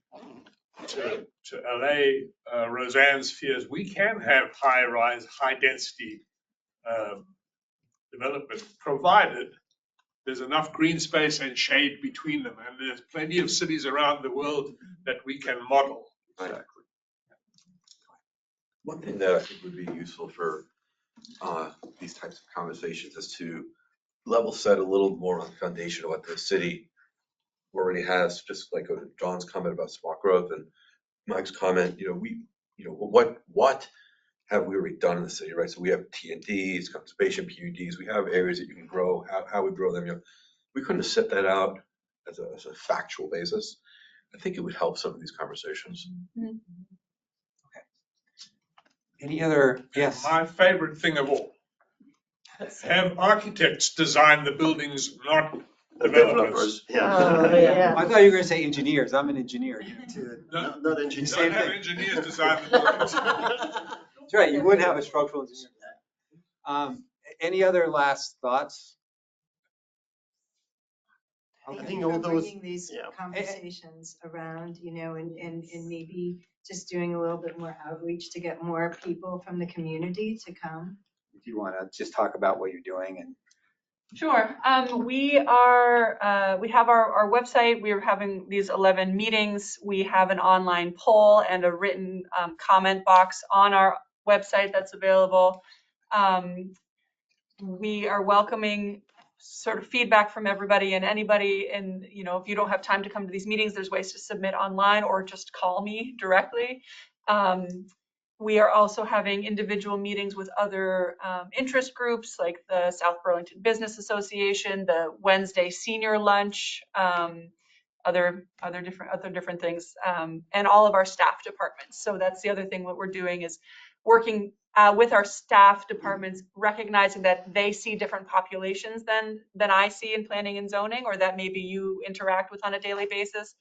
to allay Roseanne's fears, we can have high-rise, high-density development, provided there's enough green space and shade between them. And there's plenty of cities around the world that we can model. Exactly. One thing that I think would be useful for these types of conversations is to level set a little more on the foundation of what the city already has, just like John's comment about smart growth and Mike's comment, what have we already done in the city, right? So we have T&Ds, conservation PUDs, we have areas that you can grow, how we grow them. We couldn't have set that out as a factual basis. I think it would help some of these conversations. Okay. Any other? Yes. My favorite thing of all, have architects design the buildings, not developers. Yeah. I thought you were going to say engineers. I'm an engineer. Not engineers. Don't have engineers design the buildings. That's right. You wouldn't have a structural engineer. Any other last thoughts? Thank you for bringing these conversations around, and maybe just doing a little bit more outreach to get more people from the community to come. If you want to just talk about what you're doing and. Sure. We have our website. We're having these 11 meetings. We have an online poll and a written comment box on our website that's available. We are welcoming sort of feedback from everybody and anybody. And, if you don't have time to come to these meetings, there's ways to submit online or just call me directly. We are also having individual meetings with other interest groups like the South Burlington Business Association, the Wednesday Senior Lunch, other different things, and all of our staff departments. So that's the other thing. What we're doing is working with our staff departments, recognizing that they see different populations than I see in planning and zoning, or that maybe you interact with on a daily basis.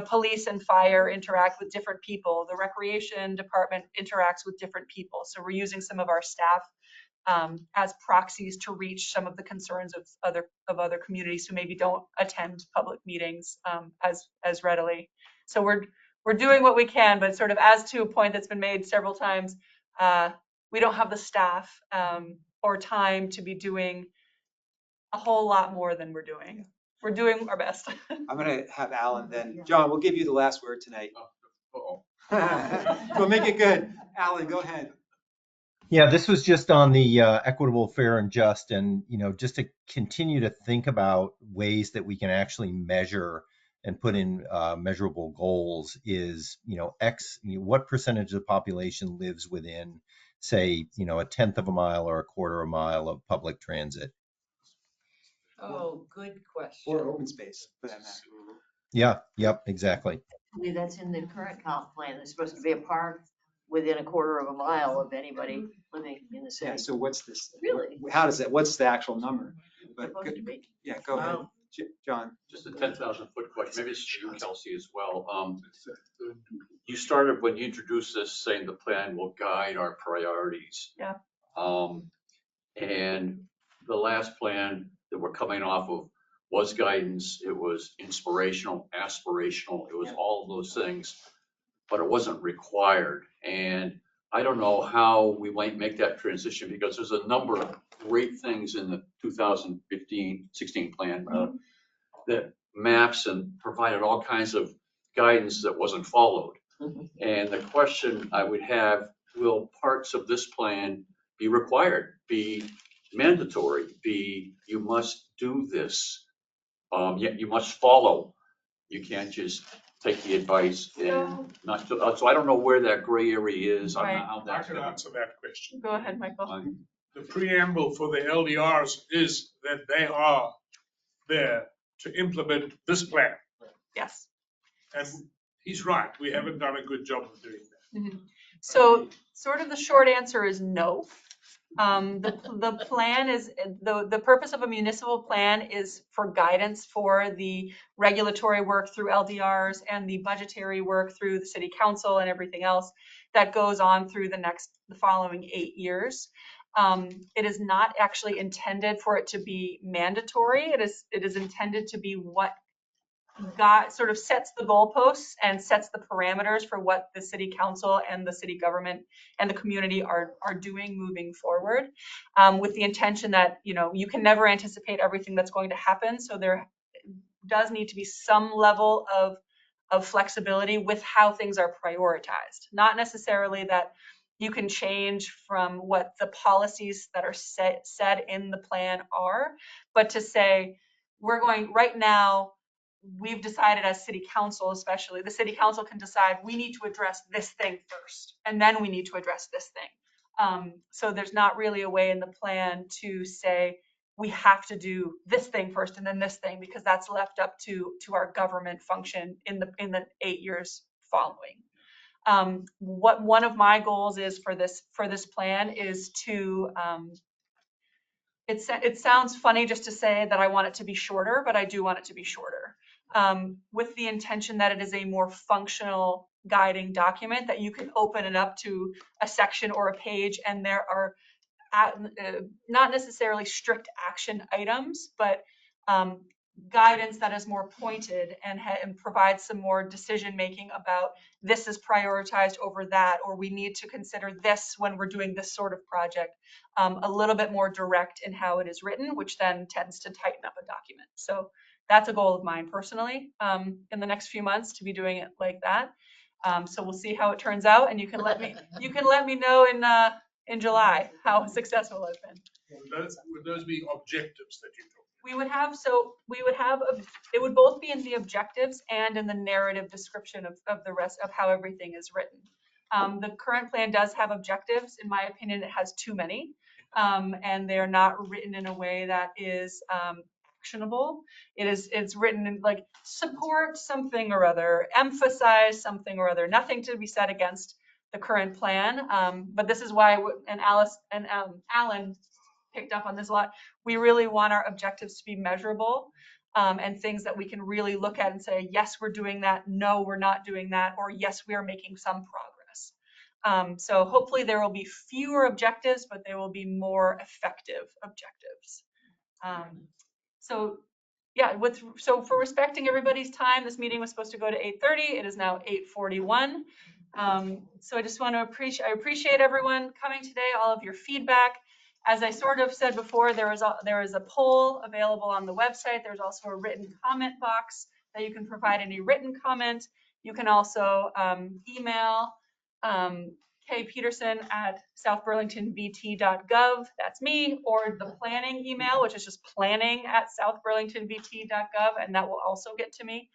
Police and fire interact with different people. The recreation department interacts with different people. So we're using some of our staff as proxies to reach some of the concerns of other communities who maybe don't attend public meetings as readily. So we're doing what we can, but sort of as to a point that's been made several times, we don't have the staff or time to be doing a whole lot more than we're doing. We're doing our best. I'm going to have Alan then. John, we'll give you the last word tonight. We'll make it good. Alan, go ahead. Yeah, this was just on the equitable, fair, and just, and just to continue to think about ways that we can actually measure and put in measurable goals. Is what percentage of the population lives within, say, a tenth of a mile or a quarter of a mile of public transit? Oh, good question. Or open space for that matter. Yeah. Yep. Exactly. That's in the current comp plan. There's supposed to be a park within a quarter of a mile of anybody living in the city. Yeah. So what's this? Really? How does that? What's the actual number? But Supposed to be. Yeah. Go ahead, John. Just a 10,000-foot question. Maybe it's you, Kelsey, as well. You started when you introduced this saying the plan will guide our priorities. Yeah. And the last plan that we're coming off of was guidance. It was inspirational, aspirational. It was all of those things, but it wasn't required. And I don't know how we might make that transition, because there's a number of great things in the 2015-16 plan that maps and provided all kinds of guidance that wasn't followed. And the question I would have, will parts of this plan be required, be mandatory, be you must do this, yet you must follow? You can't just take the advice and not do, so I don't know where that gray area is. Right. How I that's can answer that question. Go ahead, Michael. The preamble for the LDRs is that they are there to implement this plan. Yes. And he's right. We haven't done a good job of doing that. Mm-hmm. So sort of the short answer is no. The plan is, the purpose of a municipal plan is for guidance for the regulatory work through LDRs and the budgetary work through the city council and everything else that goes on through the following 8 years. It is not actually intended for it to be mandatory. It is intended to be what sort of sets the goalposts and sets the parameters for what the city council and the city government and the community are doing moving forward, with the intention that, you know, you can never anticipate everything that's going to happen. So there does need to be some level of flexibility with how things are prioritized. Not necessarily that you can change from what the policies that are said in the plan are, but to say, we're going right now, we've decided as city council, especially the city council can decide we need to address this thing first, and then we need to address this thing. So there's not really a way in the plan to say we have to do this thing first and then this thing, because that's left up to our government function in the 8 years following. What one of my goals is for this plan is to it sounds funny just to say that I want it to be shorter, but I do want it to be shorter, with the intention that it is a more functional guiding document that you can open it up to a section or a page, and there are not necessarily strict action items, but guidance that is more pointed and provides some more decision making about this is prioritized over that, or we need to consider this when we're doing this sort of project. A little bit more direct in how it is written, which then tends to tighten up a document. So that's a goal of mine personally, in the next few months, to be doing it like that. So we'll see how it turns out, and you can let me know in July how successful it's been. Would those be objectives that you talk? It would both be in the objectives and in the narrative description of the rest of how everything is written. The current plan does have objectives. In my opinion, it has too many, and they're not written in a way that is actionable. It's written in like support something or other, emphasize something or other. Nothing to be said against the current plan, but this is why, and Alice and Alan picked up on this a lot. We really want our objectives to be measurable, and things that we can really look at and say, yes, we're doing that. No, we're not doing that. Or yes, we are making some progress. So hopefully there will be fewer objectives, but they will be more effective objectives. So yeah, so for respecting everybody's time, this meeting was supposed to go to 8:30. It is now 8:41. So I just want to appreciate everyone coming today, all of your feedback. As I sort of said before, there is a poll available on the website. There's also a written comment box that you can provide any written comment. You can also email Kay Peterson at southburlingtonbt.gov. That's me, or the planning email, which is just planning@southburlingtonbt.gov, and that will also get to me.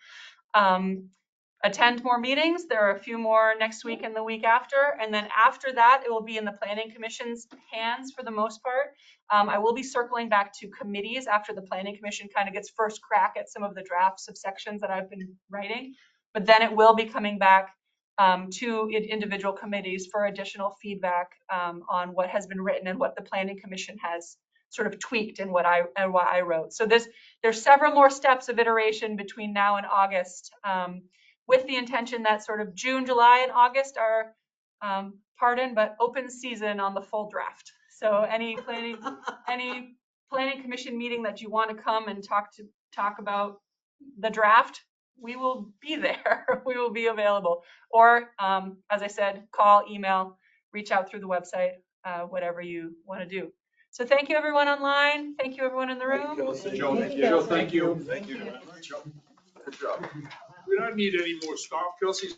Attend more meetings. There are a few more next week and the week after. And then after that, it will be in the Planning Commission's hands for the most part. I will be circling back to committees after the Planning Commission kind of gets first crack at some of the drafts of sections that I've been writing. But then it will be coming back to individual committees for additional feedback on what has been written and what the Planning Commission has sort of tweaked in what I wrote. So there's several more steps of iteration between now and August, with the intention that sort of June, July, and August are but open season on the full draft. So any planning commission meeting that you want to come and talk about the draft, we will be there. We will be available. Or as I said, call, email, reach out through the website, whatever you want to do. So thank you everyone online. Thank you everyone in the room. Joe, thank you. Thank you. Good job. We don't need any more staff. Kelsey's